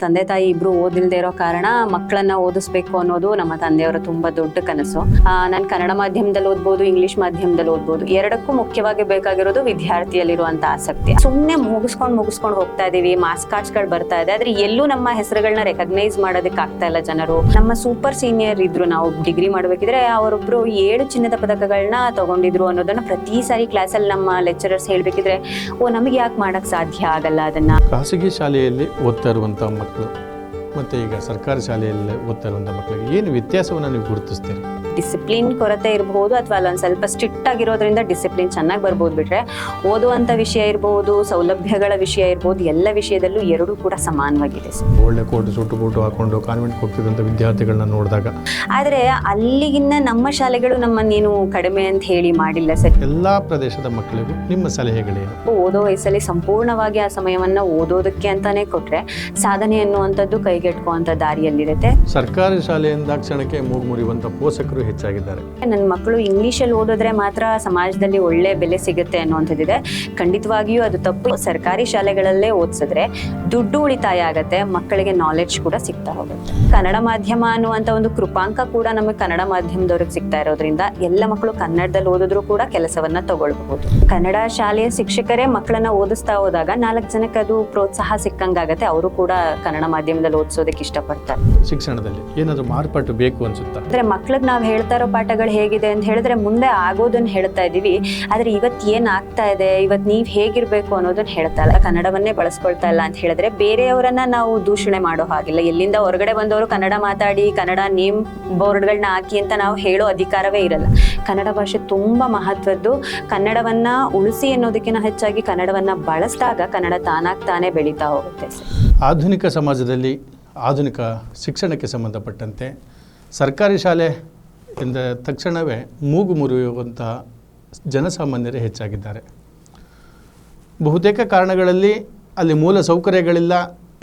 ತಂದೆ ತಾಯಿ ಇಬ್ರು ಓದಿಲ್ದೇ ಇರೋ ಕಾರಣ ಮಕ್ಕಳನ್ನ ಓದಿಸ್ಬೇಕು ಅನ್ನೋದು ನಮ್ಮ ತಂದೆಯವರ ತುಂಬಾ ದೊಡ್ಡ ಕನಸು. ನಾನು ಕನ್ನಡ ಮಾಧ್ಯಮದಲ್ಲಿ ಓದ್ಬೋದು, ಇಂಗ್ಲಿಷ್ ಮಾಧ್ಯಮದಲ್ಲಿ ಓದ್ಬೋದು. ಎರಡಕ್ಕೂ ಮುಖ್ಯವಾಗಿ ಬೇಕಾಗಿರೋದು ವಿದ್ಯಾರ್ಥಿಯಲ್ಲಿರುವಂತ ಆಸಕ್ತಿ. ಸುಮ್ನೆ ಮುಗಿಸ್ಕೊಂಡು ಹೋಗ್ತಾ ಇದೀವಿ, ಮಾರ್ಕ್ಸ್ ಕಾರ್ಡ್ಸ್ ಗಳು ಬರ್ತಾ ಇದೆ, ಆದ್ರೆ ಎಲ್ಲೂ ನಮ್ಮ ಹೆಸರುಗಳನ್ನ ರೆಕಗ್ನೈಸ್ ಮಾಡೋದಕ್ಕೆ ಆಗ್ತಾ ಇಲ್ಲ ಜನರು. ನಮ್ಮ ಸೂಪರ್ ಸೀನಿಯರ್ ಇದ್ರು, ನಾವು ಡಿಗ್ರಿ ಮಾಡ್ಬೇಕಿದ್ರೆ ಅವರೊಬ್ರು 7 ಚಿನ್ನದ ಪದಕಗಳನ್ನ ತಗೊಂಡಿದ್ರು ಅನ್ನೋದನ್ನ ಪ್ರತಿ ಸಾರಿ ಕ್ಲಾಸಲ್ಲಿ ನಮ್ಮ ಲೆಕ್ಚರರ್ಸ್ ಹೇಳ್ಬೇಕಿದ್ರೆ ನಮಗೆ ಯಾಕೆ ಮಾಡಕ್ ಸಾಧ್ಯ ಆಗಲ್ಲ ಅದನ್ನ. ಖಾಸಗಿ ಶಾಲೆಯಲ್ಲಿ ಓದ್ತಾ ಇರುವಂಥ ಮಕ್ಕಳು ಮತ್ತು ಈಗ ಸರ್ಕಾರಿ ಶಾಲೆಯಲ್ಲಿ ಓದ್ತಾ ಇರುವಂಥ ಮಕ್ಕಳಿಗೆ ಏನು ವ್ಯತ್ಯಾಸವನ್ನು ನೀವು ಗುರುತಿಸ್ತೀರಿ? ಡಿಸಿಪ್ಲಿನ್ ಕೊರತೆ ಇರಬಹುದು, ಅಥವಾ ಅಲ್ಲೊಂದು ಸ್ವಲ್ಪ ಸ್ಟ್ರಿಕ್ಟ್ ಆಗಿರೋದ್ರಿಂದ ಡಿಸಿಪ್ಲಿನ್ ಚೆನ್ನಾಗಿ ಬರ್ಬೋದು. ಬಿಟ್ರೆ ಓದುವಂಥ ವಿಷಯ ಇರಬಹುದು, ಸೌಲಭ್ಯಗಳ ವಿಷಯ ಇರ್ಬೋದು, ಎಲ್ಲ ವಿಷಯದಲ್ಲೂ ಎರಡೂ ಕೂಡ ಸಮಾನವಾಗಿದೆ. ಒಳ್ಳೆ ಕೋಟು ಸುಟ್ಟು ಬೂಟು ಹಾಕೊಂಡು ಕಾನ್ವೆಂಟ್ಗೆ ಹೋಗ್ತಿದ್ದಂಥ ವಿದ್ಯಾರ್ಥಿಗಳನ್ನ ನೋಡಿದಾಗ, ಆದರೆ ಅಲ್ಲಿಗಿನ್ನ ನಮ್ಮ ಶಾಲೆಗಳು ನಮ್ಮನ್ನೇನು ಕಡಿಮೆ ಅಂತ ಹೇಳಿ ಮಾಡಿಲ್ಲ ಸರ್. ಎಲ್ಲ ಪ್ರದೇಶದ ಮಕ್ಕಳಿಗೂ ನಿಮ್ಮ ಸಲಹೆಗಳೇನು? ಓದೋ ವಯಸ್ಸಲ್ಲಿ ಸಂಪೂರ್ಣವಾಗಿ ಆ ಸಮಯವನ್ನು ಓದೋದಕ್ಕೆ ಅಂತಾನೆ ಕೊಟ್ರೆ ಸಾಧನೆ ಅನ್ನುವಂಥದ್ದು ಕೈಗೆಟ್ಕುವಂಥ ದಾರಿಯಲ್ಲಿರುತ್ತೆ. ಸರ್ಕಾರಿ ಶಾಲೆಯಿಂದಾಕ್ಷಣಕ್ಕೆ ಮೂಗು ಮುರಿಯುವಂಥ ಪೋಷಕರು ಹೆಚ್ಚಾಗಿದ್ದಾರೆ. ನನ್ನ ಮಕ್ಕಳು ಇಂಗ್ಲಿಷಲ್ಲಿ ಓದಿದ್ರೆ ಮಾತ್ರ ಸಮಾಜದಲ್ಲಿ ಒಳ್ಳೆ ಬೆಲೆ ಸಿಗುತ್ತೆ ಅನ್ನುವಂಥದ್ದಿದೆ. ಖಂಡಿತವಾಗಿಯೂ ಅದು ತಪ್ಪು. ಸರ್ಕಾರಿ ಶಾಲೆಗಳಲ್ಲೇ ಓದಿಸಿದ್ರೆ ದುಡ್ಡು ಉಳಿತಾಯ ಆಗತ್ತೆ, ಮಕ್ಕಳಿಗೆ ನಾಲೆಡ್ಜ್ ಕೂಡ ಸಿಗ್ತಾ ಹೋಗುತ್ತೆ. ಕನ್ನಡ ಮಾಧ್ಯಮ ಅನ್ನುವಂಥ ಒಂದು ಕೃಪಾಂಕ ಕೂಡ ನಮಗೆ ಕನ್ನಡ ಮಾಧ್ಯಮದವ್ರಿಗೆ ಸಿಗ್ತಾ ಇರೋದ್ರಿಂದ ಎಲ್ಲ ಮಕ್ಕಳು ಕನ್ನಡದಲ್ಲಿ ಓದಿದ್ರು ಕೂಡ ಕೆಲಸವನ್ನ ತಗೊಳ್ಬಹುದು. ಕನ್ನಡ ಶಾಲೆಯ ಶಿಕ್ಷಕರೇ ಮಕ್ಕಳನ್ನ ಓದಿಸ್ತಾ ಹೋದಾಗ 4 ಜನಕ್ಕೆ ಅದು ಪ್ರೋತ್ಸಾಹ ಸಿಕ್ಕಂಗಾಗತ್ತೆ. ಅವರು ಕೂಡ ಕನ್ನಡ ಮಾಧ್ಯಮದಲ್ಲಿ ಓದಿಸೋದಕ್ಕೆ ಇಷ್ಟಪಡ್ತಾರೆ. ಶಿಕ್ಷಣದಲ್ಲಿ ಏನಾದರೂ ಮಾರ್ಪಾಟು ಬೇಕು ಅನ್ಸುತ್ತಾ? ಅಂದ್ರೆ ಮಕ್ಳಿಗೆ ನಾವು ಹೇಳ್ತಾ ಇರೋ ಪಾಠಗಳು ಹೇಗಿದೆ ಅಂತ ಹೇಳಿದ್ರೆ ಮುಂದೆ ಆಗೋದನ್ನ ಹೇಳ್ತಾ ಇದೀವಿ, ಆದ್ರೆ ಇವತ್ತು ಏನ್ ಆಗ್ತಾ ಇದೆ, ಇವತ್ತು ನೀವ್ ಹೇಗಿರ್ಬೇಕು ಅನ್ನೋದನ್ನ ಹೇಳ್ತಾ ಇಲ್ಲ. ಕನ್ನಡವನ್ನೇ ಬಳಸ್ಕೊಳ್ತಾ ಇಲ್ಲ ಅಂತ ಹೇಳಿದ್ರೆ ಬೇರೆಯವರನ್ನ ನಾವು ದೂಷಣೆ ಮಾಡೋ ಹಾಗಿಲ್ಲ. ಎಲ್ಲಿಂದ ಹೊರಗಡೆ ಬಂದವರು ಕನ್ನಡ ಮಾತಾಡಿ ಕನ್ನಡ ನೇಮ್ ಬೋರ್ಡ್ಗಳನ್ನ ಹಾಕಿ ಅಂತ ನಾವು ಹೇಳೋ ಅಧಿಕಾರವೇ ಇರಲ್ಲ. ಕನ್ನಡ ಭಾಷೆ ತುಂಬಾ ಮಹತ್ವದ್ದು. ಕನ್ನಡವನ್ನ ಉಳಿಸಿ ಅನ್ನೋದಕ್ಕಿಂತ ಹೆಚ್ಚಾಗಿ ಕನ್ನಡವನ್ನ ಬಳಸಿದಾಗ ಕನ್ನಡ ತಾನಾಗ್ತಾನೆ ಬೆಳೀತಾ ಹೋಗುತ್ತೆ. ಆಧುನಿಕ ಸಮಾಜದಲ್ಲಿ ಆಧುನಿಕ ಶಿಕ್ಷಣಕ್ಕೆ ಸಂಬಂಧಪಟ್ಟಂತೆ ಸರ್ಕಾರಿ ಶಾಲೆ ಎಂದ ತಕ್ಷಣವೇ ಮೂಗು ಮುರಿಯುವಂಥ ಜನಸಾಮಾನ್ಯರೇ ಹೆಚ್ಚಾಗಿದ್ದಾರೆ. ಬಹುತೇಕ ಕಾರಣಗಳಲ್ಲಿ ಅಲ್ಲಿ ಮೂಲ ಸೌಕರ್ಯಗಳಿಲ್ಲ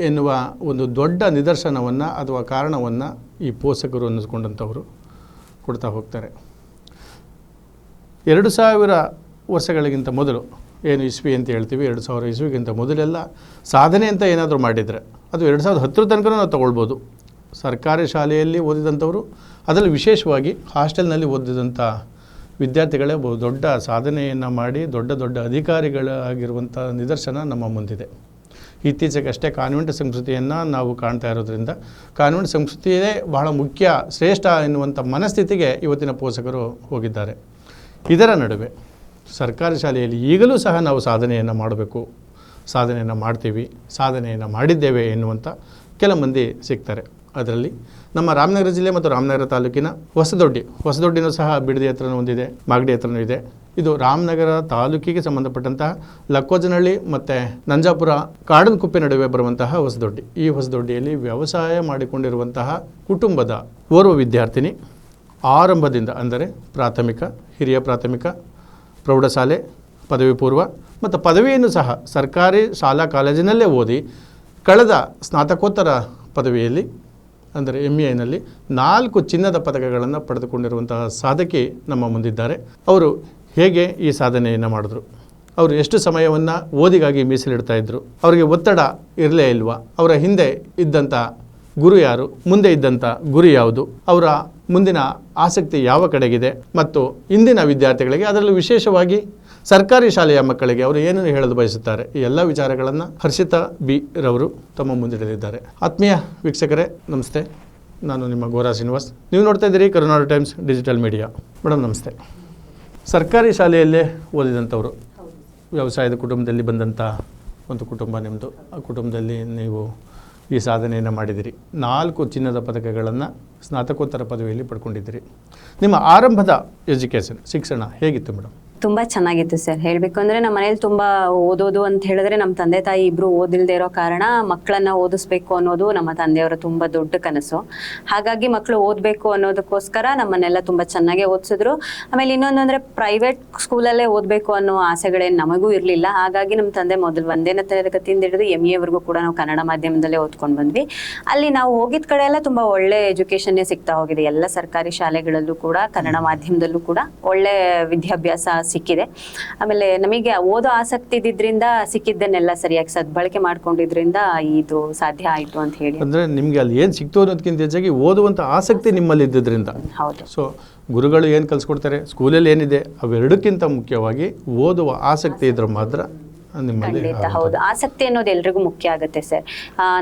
ಎನ್ನುವ ಒಂದು ದೊಡ್ಡ ನಿದರ್ಶನವನ್ನು ಅಥವಾ ಕಾರಣವನ್ನು ಈ ಪೋಷಕರು ಅನ್ನಿಸ್ಕೊಂಡಂಥವರು ಕೊಡ್ತಾ ಹೋಗ್ತಾರೆ. 2000 ವರ್ಷಗಳಿಗಿಂತ ಮೊದಲು ಏನು ಇಸ್ವಿ ಅಂತ ಹೇಳ್ತೀವಿ, 2000 ಇಸ್ವಿಗಿಂತ ಮೊದಲೆಲ್ಲ ಸಾಧನೆ ಅಂತ ಏನಾದರೂ ಮಾಡಿದರೆ ಅದು 2010 ತನಕ ನಾವು ತಗೊಳ್ಬೋದು. ಸರ್ಕಾರಿ ಶಾಲೆಯಲ್ಲಿ ಓದಿದಂಥವರು, ಅದರಲ್ಲಿ ವಿಶೇಷವಾಗಿ ಹಾಸ್ಟೆಲ್ನಲ್ಲಿ ಓದಿದಂಥ ವಿದ್ಯಾರ್ಥಿಗಳೇ ದೊಡ್ಡ ಸಾಧನೆಯನ್ನು ಮಾಡಿ ದೊಡ್ಡ ಅಧಿಕಾರಿಗಳಾಗಿರುವಂಥ ನಿದರ್ಶನ ನಮ್ಮ ಮುಂದಿದೆ. ಇತ್ತೀಚೆಗಷ್ಟೇ ಕಾನ್ವೆಂಟ್ ಸಂಸ್ಕೃತಿಯನ್ನು ನಾವು ಕಾಣ್ತಾ ಇರೋದ್ರಿಂದ ಕಾನ್ವೆಂಟ್ ಸಂಸ್ಕೃತಿಯೇ ಬಹಳ ಮುಖ್ಯ, ಶ್ರೇಷ್ಠ ಎನ್ನುವಂಥ ಮನಸ್ಥಿತಿಗೆ ಇವತ್ತಿನ ಪೋಷಕರು ಹೋಗಿದ್ದಾರೆ. ಇದರ ನಡುವೆ ಸರ್ಕಾರಿ ಶಾಲೆಯಲ್ಲಿ ಈಗಲೂ ಸಹ ನಾವು ಸಾಧನೆಯನ್ನು ಮಾಡಬೇಕು, ಸಾಧನೆಯನ್ನು ಮಾಡ್ತೀವಿ, ಸಾಧನೆಯನ್ನು ಮಾಡಿದ್ದೇವೆ ಎನ್ನುವಂಥ ಕೆಲ ಮಂದಿ ಸಿಗ್ತಾರೆ. ಅದರಲ್ಲಿ ನಮ್ಮ ರಾಮನಗರ ಜಿಲ್ಲೆ ಮತ್ತು ರಾಮನಗರ ತಾಲೂಕಿನ ಹೊಸದೊಡ್ಡಿನೂ ಸಹ ಬಿಡದಿ ಹತ್ರನೂ ಹೊಂದಿದೆ, ಮಾಗಡಿ ಹತ್ರನೂ ಇದೆ. ಇದು ರಾಮನಗರ ತಾಲೂಕಿಗೆ ಸಂಬಂಧಪಟ್ಟಂತಹ ಲಕ್ಕೋಜನಹಳ್ಳಿ ಮತ್ತು ನಂಜಾಪುರ ಕಾಡನಕುಪ್ಪೆ ನಡುವೆ ಬರುವಂತಹ ಹೊಸದೊಡ್ಡಿ. ಈ ಹೊಸದೊಡ್ಡಿಯಲ್ಲಿ ವ್ಯವಸಾಯ ಮಾಡಿಕೊಂಡಿರುವಂತಹ ಕುಟುಂಬದ ಓರ್ವ ವಿದ್ಯಾರ್ಥಿನಿ ಆರಂಭದಿಂದ, ಅಂದರೆ ಪ್ರಾಥಮಿಕ, ಹಿರಿಯ ಪ್ರಾಥಮಿಕ, ಪ್ರೌಢಶಾಲೆ, ಪದವಿ ಪೂರ್ವ ಮತ್ತು ಪದವಿಯನ್ನು ಸಹ ಸರ್ಕಾರಿ ಶಾಲಾ ಕಾಲೇಜಿನಲ್ಲೇ ಓದಿ ಕಳೆದ ಸ್ನಾತಕೋತ್ತರ ಪದವಿಯಲ್ಲಿ ಅಂದರೆ MAನಲ್ಲಿ 4 ಚಿನ್ನದ ಪದಕಗಳನ್ನು ಪಡೆದುಕೊಂಡಿರುವಂತಹ ಸಾಧಕಿ ನಮ್ಮ ಮುಂದಿದ್ದಾರೆ. ಅವರು ಹೇಗೆ ಈ ಸಾಧನೆಯನ್ನು ಮಾಡಿದ್ರು, ಅವರು ಎಷ್ಟು ಸಮಯವನ್ನು ಓದಿಗಾಗಿ ಮೀಸಲಿಡ್ತಾ ಇದ್ದರು, ಅವರಿಗೆ ಒತ್ತಡ ಇರಲೇ ಇಲ್ವಾ, ಅವರ ಹಿಂದೆ ಇದ್ದಂಥ ಗುರು ಯಾರು, ಮುಂದೆ ಇದ್ದಂಥ ಗುರಿ ಯಾವುದು, ಅವರ ಮುಂದಿನ ಆಸಕ್ತಿ ಯಾವ ಕಡೆಗಿದೆ, ಮತ್ತು ಇಂದಿನ ವಿದ್ಯಾರ್ಥಿಗಳಿಗೆ ಅದರಲ್ಲೂ ವಿಶೇಷವಾಗಿ ಸರ್ಕಾರಿ ಶಾಲೆಯ ಮಕ್ಕಳಿಗೆ ಅವರು ಏನನ್ನು ಹೇಳಲು ಬಯಸುತ್ತಾರೆ, ಈ ಎಲ್ಲ ವಿಚಾರಗಳನ್ನು ಹರ್ಷಿತಾ ಬಿ ರವರು ತಮ್ಮ ಮುಂದಿಡಲಿದ್ದಾರೆ. ಆತ್ಮೀಯ ವೀಕ್ಷಕರೇ ನಮಸ್ತೆ, ನಾನು ನಿಮ್ಮ ಗೋರಾ ಶ್ರೀನಿವಾಸ್. ನೀವು ನೋಡ್ತಾ ಇದ್ದೀರಿ ಕರುನಾಡು ಟೈಮ್ಸ್ ಡಿಜಿಟಲ್ ಮೀಡಿಯಾ. ಮೇಡಮ್ ನಮಸ್ತೆ. ಸರ್ಕಾರಿ ಶಾಲೆಯಲ್ಲೇ ಓದಿದಂಥವರು, ವ್ಯವಸಾಯದ ಕುಟುಂಬದಲ್ಲಿ ಬಂದಂಥ ಒಂದು ಕುಟುಂಬ ನಿಮ್ಮದು. ಆ ಕುಟುಂಬದಲ್ಲಿ ನೀವು ಈ ಸಾಧನೆಯನ್ನು ಮಾಡಿದಿರಿ. 4 ಚಿನ್ನದ ಪದಕಗಳನ್ನು ಸ್ನಾತಕೋತ್ತರ ಪದವಿಯಲ್ಲಿ ಪಡ್ಕೊಂಡಿದ್ದೀರಿ. ನಿಮ್ಮ ಆರಂಭದ ಶಿಕ್ಷಣ ಹೇಗಿತ್ತು ಮೇಡಮ್? ತುಂಬ ಚೆನ್ನಾಗಿತ್ತು ಸರ್. ಹೇಳಬೇಕು ಅಂದರೆ ನಮ್ಮ ಮನೇಲಿ ತುಂಬ ಓದೋದು ಅಂತ ಹೇಳಿದ್ರೆ ನಮ್ಮ ತಂದೆ ತಾಯಿ ಇಬ್ಬರು ಓದಿಲ್ದೇ ಇರೋ ಕಾರಣ ಮಕ್ಕಳನ್ನ ಓದಿಸ್ಬೇಕು ಅನ್ನೋದು ನಮ್ಮ ತಂದೆಯವರ ತುಂಬ ದೊಡ್ಡ ಕನಸು. ಹಾಗಾಗಿ ಮಕ್ಕಳು ಓದಬೇಕು ಅನ್ನೋದಕ್ಕೋಸ್ಕರ ನಮ್ಮನ್ನೆಲ್ಲ ತುಂಬ ಚೆನ್ನಾಗೇ ಓದಿಸಿದ್ರು. ಆಮೇಲೆ ಇನ್ನೊಂದು ಅಂದರೆ ಪ್ರೈವೇಟ್ ಸ್ಕೂಲಲ್ಲೇ ಓದಬೇಕು ಅನ್ನೋ ಆಸೆಗಳೇನು ನಮಗೂ ಇರಲಿಲ್ಲ. ಹಾಗಾಗಿ ನಮ್ಮ ತಂದೆ ಮೊದಲು 1ನೇ ತರಗತಿಯಿಂದ ಹಿಡಿದು MAವರೆಗೂ ಕೂಡ ನಾವು ಕನ್ನಡ ಮಾಧ್ಯಮದಲ್ಲೇ ಓದ್ಕೊಂಡು ಬಂದ್ವಿ. ಅಲ್ಲಿ ನಾವು ಹೋಗಿದ ಕಡೆ ಎಲ್ಲ ತುಂಬ ಒಳ್ಳೆ ಎಜುಕೇಷನ್ನೇ ಸಿಗ್ತಾ ಹೋಗಿದೆ. ಎಲ್ಲ ಸರ್ಕಾರಿ ಶಾಲೆಗಳಲ್ಲೂ ಕೂಡ ಕನ್ನಡ ಮಾಧ್ಯಮದಲ್ಲೂ ಕೂಡ ಒಳ್ಳೆ ವಿದ್ಯಾಭ್ಯಾಸ ಸಿಕ್ಕಿದೆ. ಆಮೇಲೆ ನಮಗೆ ಓದೋ ಆಸಕ್ತಿ ಇದ್ದಿದ್ರಿಂದ ಸಿಕ್ಕಿದ್ದನ್ನೆಲ್ಲ ಸರಿಯಾಗಿ ಸದ್ಬಳಕೆ ಮಾಡ್ಕೊಂಡಿದ್ರಿಂದ ಇದು ಸಾಧ್ಯ ಆಯಿತು ಅಂತ ಹೇಳಿ. ಅಂದರೆ ನಿಮಗೆ ಅಲ್ಲಿ ಏನು ಸಿಕ್ತು ಅನ್ನೋದಕ್ಕಿಂತ ಹೆಚ್ಚಾಗಿ ಓದುವಂಥ ಆಸಕ್ತಿ ನಿಮ್ಮಲ್ಲಿ ಇದ್ದಿದ್ದರಿಂದ. ಹೌದು. ಸೊ ಗುರುಗಳು ಏನು ಕಲಿಸ್ಕೊಡ್ತಾರೆ, ಸ್ಕೂಲಲ್ಲಿ ಏನಿದೆ ಅವೆರಡಕ್ಕಿಂತ ಮುಖ್ಯವಾಗಿ ಓದುವ ಆಸಕ್ತಿ ಇದ್ರೆ ಮಾತ್ರ ನಿಮ್ಮಲ್ಲಿ. ಖಂಡಿತ ಹೌದು. ಆಸಕ್ತಿ ಅನ್ನೋದು ಎಲ್ರಿಗೂ ಮುಖ್ಯ ಆಗುತ್ತೆ ಸರ್.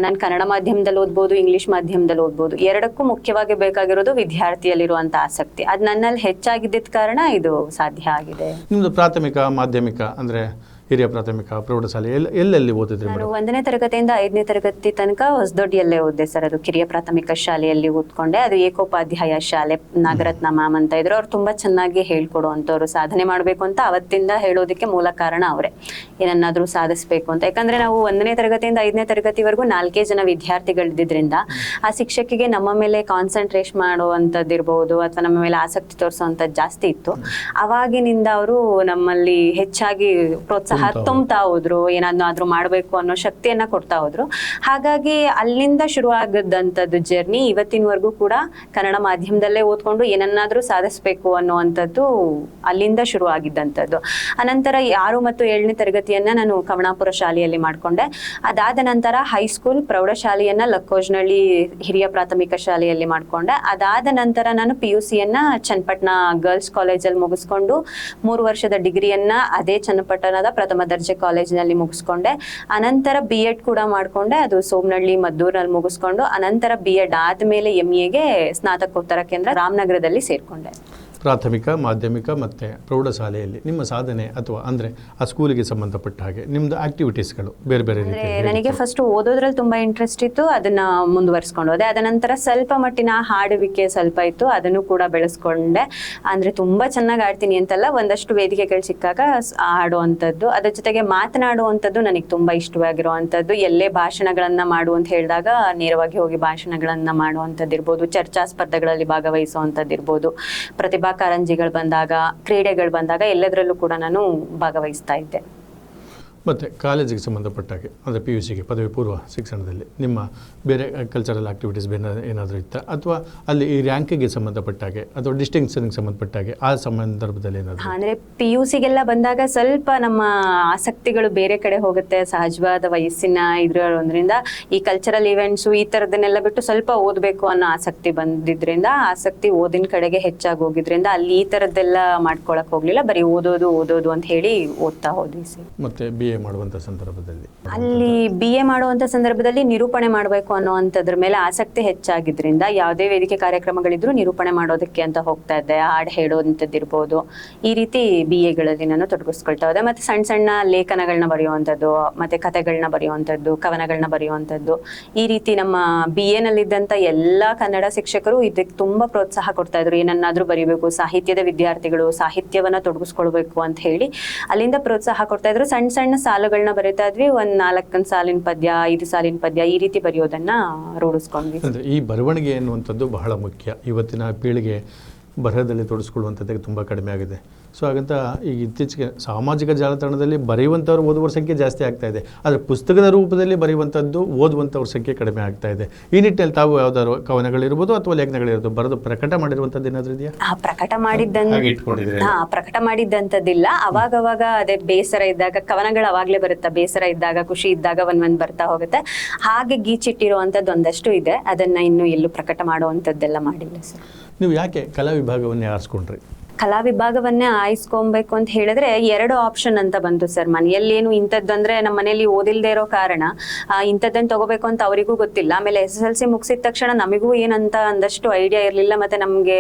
ನಾನು ಕನ್ನಡ ಮಾಧ್ಯಮದಲ್ಲಿ ಓದ್ಬೋದು, ಇಂಗ್ಲಿಷ್ ಮಾಧ್ಯಮದಲ್ಲಿ ಓದ್ಬೋದು. ಎರಡಕ್ಕೂ ಮುಖ್ಯವಾಗಿ ಬೇಕಾಗಿರೋದು ವಿದ್ಯಾರ್ಥಿಯಲ್ಲಿರುವಂಥ ಆಸಕ್ತಿ. ಅದು ನನ್ನಲ್ಲಿ ಹೆಚ್ಚಾಗಿದ್ದ ಕಾರಣ ಇದು ಸಾಧ್ಯ ಆಗಿದೆ. ನಿಮ್ಮದು ಪ್ರಾಥಮಿಕ ಮಾಧ್ಯಮಿಕ ಅಂದರೆ ಹಿರಿಯ ಪ್ರಾಥಮಿಕ ಪ್ರೌಢಶಾಲೆ ಎಲ್ಲೆಲ್ಲಿ ಓದಿದ್ರಿ ನಾನು ಮೇಡಮ್? 1ನೇ ತರಗತಿಯಿಂದ 5ನೇ ತರಗತಿ ತನಕ ಹೊಸದೊಡ್ಡಿಯಲ್ಲೇ ಓದಿದೆ ಸರ್. ಅದು ಕಿರಿಯ ಪ್ರಾಥಮಿಕ ಶಾಲೆಯಲ್ಲಿ ಓದ್ಕೊಂಡೆ. ಅದು ಏಕೋಪಾಧ್ಯಾಯ ಶಾಲೆ, ನಾಗರತ್ನ ಮ್ಯಾಮ್ ಅಂತ ಇದ್ರು. ಅವ್ರು ತುಂಬಾ ಚೆನ್ನಾಗಿ ಹೇಳ್ಕೊಡುವಂಥವ್ರು. ಸಾಧನೆ ಮಾಡಬೇಕು ಅಂತ ಅವತ್ತಿಂದ ಹೇಳೋದಕ್ಕೆ ಮೂಲ ಕಾರಣ ಅವರೇ, ಏನನ್ನಾದ್ರೂ ಸಾಧಿಸ್ಬೇಕು ಅಂತ. ಯಾಕಂದ್ರೆ ನಾವು 1ನೇ ತರಗತಿಯಿಂದ 5ನೇ ತರಗತಿವರೆಗೂ 4 ಜನ ವಿದ್ಯಾರ್ಥಿಗಳಿದ್ದಿದ್ರಿಂದ ಆ ಶಿಕ್ಷಕಿಗೆ ನಮ್ಮ ಮೇಲೆ ಕಾನ್ಸಂಟ್ರೇಟ್ ಮಾಡುವಂಥದ್ದಿರ್ಬೋದು ಅಥವಾ ನಮ್ಮ ಮೇಲೆ ಆಸಕ್ತಿ ತೋರಿಸುವಂಥದ್ದು ಜಾಸ್ತಿ ಇತ್ತು. ಅವಾಗಿನಿಂದ ಅವರು ನಮ್ಮಲ್ಲಿ ಹೆಚ್ಚಾಗಿ ಪ್ರೋತ್ಸಾಹ ತುಂಬ್ತಾ ಹೋದ್ರು, ಏನಾದ್ರೂ ಮಾಡಬೇಕು ಅನ್ನೋ ಶಕ್ತಿಯನ್ನ ಕೊಡ್ತಾ ಹೋದ್ರು. ಹಾಗಾಗಿ ಅಲ್ಲಿಂದ ಶುರು ಆಗದಂಥದ್ದು ಜರ್ನಿ ಇವತ್ತಿನವರೆಗೂ ಕೂಡ ಕನ್ನಡ ಮಾಧ್ಯಮದಲ್ಲೇ ಓದ್ಕೊಂಡು ಏನನ್ನಾದ್ರೂ ಸಾಧಿಸ್ಬೇಕು ಅನ್ನುವಂಥದ್ದು ಅಲ್ಲಿಂದ ಶುರು ಆಗಿದ್ದಂಥದ್ದು. ಅನಂತರ 6 ಮತ್ತು 7ನೇ ತರಗತಿಯನ್ನ ನಾನು ಕವಣಾಪುರ ಶಾಲೆಯಲ್ಲಿ ಮಾಡ್ಕೊಂಡೆ. ಅದಾದ ನಂತರ ಹೈಸ್ಕೂಲ್ ಪ್ರೌಢಶಾಲೆಯನ್ನ ಲಕ್ಕೋಜ್ನಳ್ಳಿ ಹಿರಿಯ ಪ್ರಾಥಮಿಕ ಶಾಲೆಯಲ್ಲಿ ಮಾಡ್ಕೊಂಡೆ. ಅದಾದ ನಂತರ ನಾನು PUCಯನ್ನ ಚನ್ನಪಟ್ಟಣ ಗರ್ಲ್ಸ್ ಕಾಲೇಜಲ್ಲಿ ಮುಗಿಸ್ಕೊಂಡು 3 ವರ್ಷದ ಡಿಗ್ರಿಯನ್ನ ಅದೇ ಚನ್ನಪಟ್ಟಣದ ಪ್ರಥಮ ದರ್ಜೆ ಕಾಲೇಜಿನಲ್ಲಿ ಮುಗಿಸ್ಕೊಂಡೆ. ಅನಂತರ B.Ed ಕೂಡ ಮಾಡ್ಕೊಂಡೆ. ಅದು ಸೋಮನಹಳ್ಳಿ ಮದ್ದೂರಿನಲ್ಲಿ ಮುಗಿಸ್ಕೊಂಡು ಅನಂತರ B.Ed ಆದ್ಮೇಲೆ MA ಸ್ನಾತಕೋತ್ತರ ಕೇಂದ್ರ ರಾಮನಗರದಲ್ಲಿ ಸೇರ್ಕೊಂಡೆ. ಪ್ರಾಥಮಿಕ, ಮಾಧ್ಯಮಿಕ ಮತ್ತು ಪ್ರೌಢಶಾಲೆಯಲ್ಲಿ ನಿಮ್ಮ ಸಾಧನೆ ಅಥವಾ ಅಂದರೆ ಆ ಸ್ಕೂಲಿಗೆ ಸಂಬಂಧಪಟ್ಟ ಹಾಗೆ ನಿಮ್ಮದು ಆಕ್ಟಿವಿಟೀಸ್ಗಳು ಬೇರೆ ಬೇರೆ ರೀತಿ? ನನಗೆ ಫಸ್ಟ್ ಓದೋದ್ರಲ್ಲಿ ತುಂಬಾ ಇಂಟ್ರೆಸ್ಟ್ ಇತ್ತು, ಅದನ್ನ ಮುಂದುವರಿಸ್ಕೊಂಡು ಹೋದೆ. ಅದ ನಂತರ ಸ್ವಲ್ಪ ಮಟ್ಟಿನ ಹಾಡುವಿಕೆ ಸ್ವಲ್ಪ ಇತ್ತು, ಅದನ್ನು ಕೂಡ ಬೆಳೆಸ್ಕೊಂಡೆ. ಅಂದ್ರೆ ತುಂಬಾ ಚೆನ್ನಾಗಿ ಆಡ್ತೀನಿ ಅಂತಲ್ಲ, ಒಂದಷ್ಟು ವೇದಿಕೆಗಳು ಸಿಕ್ಕಾಗ ಆಡುವಂಥದ್ದು, ಅದ್ರ ಜೊತೆಗೆ ಮಾತನಾಡುವಂಥದ್ದು ನನಗೆ ತುಂಬಾ ಇಷ್ಟವಾಗಿರುವಂಥದ್ದು. ಎಲ್ಲೇ ಭಾಷಣಗಳನ್ನ ಮಾಡು ಅಂತ ಹೇಳಿದಾಗ ನೇರವಾಗಿ ಹೋಗಿ ಭಾಷಣಗಳನ್ನ ಮಾಡುವಂಥದ್ದಿರ್ಬೋದು, ಚರ್ಚಾ ಸ್ಪರ್ಧೆಗಳಲ್ಲಿ ಭಾಗವಹಿಸುವಂಥದ್ದಿರ್ಬೋದು, ಪ್ರತಿಭಾ ಕಾರಂಜಿಗಳು ಬಂದಾಗ, ಕ್ರೀಡೆಗಳು ಬಂದಾಗ ಎಲ್ಲದರಲ್ಲೂ ಕೂಡ ನಾನು ಭಾಗವಹಿಸ್ತಾ ಇದ್ದೆ. ಮತ್ತು ಕಾಲೇಜಿಗೆ ಸಂಬಂಧಪಟ್ಟ ಹಾಗೆ ಅಂದರೆ PUCಗೆ ಪದವಿ ಪೂರ್ವ ಶಿಕ್ಷಣದಲ್ಲಿ ನಿಮ್ಮ ಬೇರೆ ಕಲ್ಚರಲ್ ಆಕ್ಟಿವಿಟೀಸ್ ಏನಾದರೂ ಇತ್ತಾ, ಅಥವಾ ಅಲ್ಲಿ ಈ ರ್ಯಾಂಕಿಗೆ ಸಂಬಂಧಪಟ್ಟ ಹಾಗೆ ಅಥವಾ ಡಿಸ್ಟಿಂಕ್ಷನ್ಗೆ ಸಂಬಂಧಪಟ್ಟ ಹಾಗೆ ಆ ಸಂದರ್ಭದಲ್ಲಿ ಏನಾದರೂ? ಅಂದರೆ PUCಗೆಲ್ಲ ಬಂದಾಗ ಸ್ವಲ್ಪ ನಮ್ಮ ಆಸಕ್ತಿಗಳು ಬೇರೆ ಕಡೆ ಹೋಗುತ್ತೆ. ಸಹಜವಾದ ವಯಸ್ಸಿನ ಇದ್ರಿಂದ ಈ ಕಲ್ಚರಲ್ ಇವೆಂಟ್ಸು ಈ ಥರದನ್ನೆಲ್ಲ ಬಿಟ್ಟು ಸ್ವಲ್ಪ ಓದಬೇಕು ಅನ್ನೋ ಆಸಕ್ತಿ ಬಂದಿದ್ರಿಂದ, ಆಸಕ್ತಿ ಓದಿನ ಕಡೆಗೆ ಹೆಚ್ಚಾಗಿ ಹೋಗಿದ್ರಿಂದ ಅಲ್ಲಿ ಈ ಥರದ್ದೆಲ್ಲ ಮಾಡ್ಕೊಳಕ್ಕೆ ಹೋಗಲಿಲ್ಲ. ಬರೀ ಓದೋದು ಅಂತ ಹೇಳಿ ಓದ್ತಾ ಹೋದ್ವಿ ಸರ್. ಮತ್ತು BA ಮಾಡುವಂಥ ಸಂದರ್ಭದಲ್ಲಿ ಅಲ್ಲಿ BA ಮಾಡುವಂಥ ಸಂದರ್ಭದಲ್ಲಿ ನಿರೂಪಣೆ ಮಾಡಬೇಕು ಅನ್ನೋವಂಥದ್ರ ಮೇಲೆ ಆಸಕ್ತಿ ಹೆಚ್ಚಾಗಿದ್ರಿಂದ ಯಾವುದೇ ವೇದಿಕೆ ಕಾರ್ಯಕ್ರಮಗಳಿದ್ರು ನಿರೂಪಣೆ ಮಾಡೋದಕ್ಕೆ ಅಂತ ಹೋಗ್ತಾ ಇದ್ದೆ. ಹಾಡು ಹೇಳೋವಂಥದ್ದಿರ್ಬೋದು, ಈ ರೀತಿ BAಗಳಲ್ಲಿ ನಾನು ತೊಡಗಿಸ್ಕೊಳ್ತಾ ಹೋದೆ. ಮತ್ತು ಸಣ್ಣ ಸಣ್ಣ ಲೇಖನಗಳನ್ನ ಬರೆಯುವಂಥದ್ದು, ಮತ್ತು ಕಥೆಗಳನ್ನ ಬರೆಯುವಂಥದ್ದು, ಕವನಗಳನ್ನ ಬರೆಯುವಂಥದ್ದು, ಈ ರೀತಿ ನಮ್ಮ BAನಲ್ಲಿದ್ದಂಥ ಎಲ್ಲ ಕನ್ನಡ ಶಿಕ್ಷಕರು ಇದಕ್ಕೆ ತುಂಬ ಪ್ರೋತ್ಸಾಹ ಕೊಡ್ತಾ ಇದ್ರು. ಏನನ್ನಾದರೂ ಬರೀಬೇಕು, ಸಾಹಿತ್ಯದ ವಿದ್ಯಾರ್ಥಿಗಳು ಸಾಹಿತ್ಯವನ್ನ ತೊಡಗಿಸ್ಕೊಳ್ಬೇಕು ಅಂತ ಹೇಳಿ ಅಲ್ಲಿಂದ ಪ್ರೋತ್ಸಾಹ ಕೊಡ್ತಾ ಇದ್ರು. ಸಣ್ಣ ಸಣ್ಣ ಸಾಲುಗಳನ್ನ ಬರೀತಾ ಇದ್ವಿ. 4 ಸಾಲಿನ ಪದ್ಯ, 5 ಸಾಲಿನ ಪದ್ಯ, ಈ ರೀತಿ ಬರೆಯೋದನ್ನ ರೂಢಿಸ್ಕೊಂಡ್ವಿ. ಅಂದರೆ ಈ ಬರವಣಿಗೆ ಎನ್ನುವಂಥದ್ದು ಬಹಳ ಮುಖ್ಯ. ಇವತ್ತಿನ ಪೀಳಿಗೆ ಬರಹದಲ್ಲಿ ತೊಡಗಿಸ್ಕೊಳ್ಳುವಂಥದ್ದಕ್ಕೆ ತುಂಬ ಕಡಿಮೆ ಆಗಿದೆ. ಸೊ ಹಾಗಂತ ಈಗ ಇತ್ತೀಚೆಗೆ ಸಾಮಾಜಿಕ ಜಾಲತಾಣದಲ್ಲಿ ಬರೆಯುವಂಥವ್ರು ಓದುವರ ಸಂಖ್ಯೆ ಜಾಸ್ತಿ ಆಗ್ತಾ ಇದೆ, ಆದರೆ ಪುಸ್ತಕದ ರೂಪದಲ್ಲಿ ಬರೆಯುವಂಥದ್ದು ಓದುವಂಥವ್ರ ಸಂಖ್ಯೆ ಕಡಿಮೆ ಆಗ್ತಾ ಇದೆ. ಈ ನಿಟ್ಟಿನಲ್ಲಿ ತಾವು ಯಾವ್ದಾದ್ರು ಕವನಗಳಿರ್ಬೋದು ಅಥವಾ ಲೇಖನಗಳಿರ್ಬೋದು ಬರೆದು ಪ್ರಕಟ ಮಾಡಿರುವಂಥದ್ದು ಏನಾದರೂ ಇದೆಯಾ? ಪ್ರಕಟ ಮಾಡಿದ್ದಂಥದ್ದಿಲ್ಲ. ಅವಾಗವಾಗ ಅದೇ ಬೇಸರ ಇದ್ದಾಗ ಕವನಗಳು ಅವಾಗಲೇ ಬರುತ್ತೆ, ಬೇಸರ ಇದ್ದಾಗ, ಖುಷಿ ಇದ್ದಾಗ ಒಂದೊಂದು ಬರ್ತಾ ಹೋಗುತ್ತೆ. ಹಾಗೆ ಗೀಚಿಟ್ಟಿರುವಂಥದ್ದು ಒಂದಷ್ಟು ಇದೆ, ಅದನ್ನ ಇನ್ನು ಎಲ್ಲೂ ಪ್ರಕಟ ಮಾಡುವಂಥದ್ದೆಲ್ಲ ಮಾಡಿಲ್ಲ ಸರ್. ನೀವು ಯಾಕೆ ಕಲಾ ವಿಭಾಗವನ್ನೇ ಆರಿಸ್ಕೊಂಡ್ರಿ? ಕಲಾ ವಿಭಾಗವನ್ನೇ ಆಯ್ಸ್ಕೊಬೇಕು ಅಂತ ಹೇಳಿದ್ರೆ 2 ಆಪ್ಷನ್ ಅಂತ ಬಂತು ಸರ್. ಮನೆಯಲ್ಲೇನು ಇಂಥದ್ದು ಅಂದ್ರೆ ನಮ್ಮ ಮನೆಯಲ್ಲಿ ಓದಿಲ್ದೇ ಇರೋ ಕಾರಣ ಇಂಥದ್ದನ್ನು ತಗೋಬೇಕು ಅಂತ ಅವರಿಗೂ ಗೊತ್ತಿಲ್ಲ. ಆಮೇಲೆ SSLC ಮುಗಿಸಿದ ತಕ್ಷಣ ನಮಗೂ ಏನಂತ ಒಂದಷ್ಟು ಐಡಿಯಾ ಇರಲಿಲ್ಲ. ಮತ್ತೆ ನಮಗೆ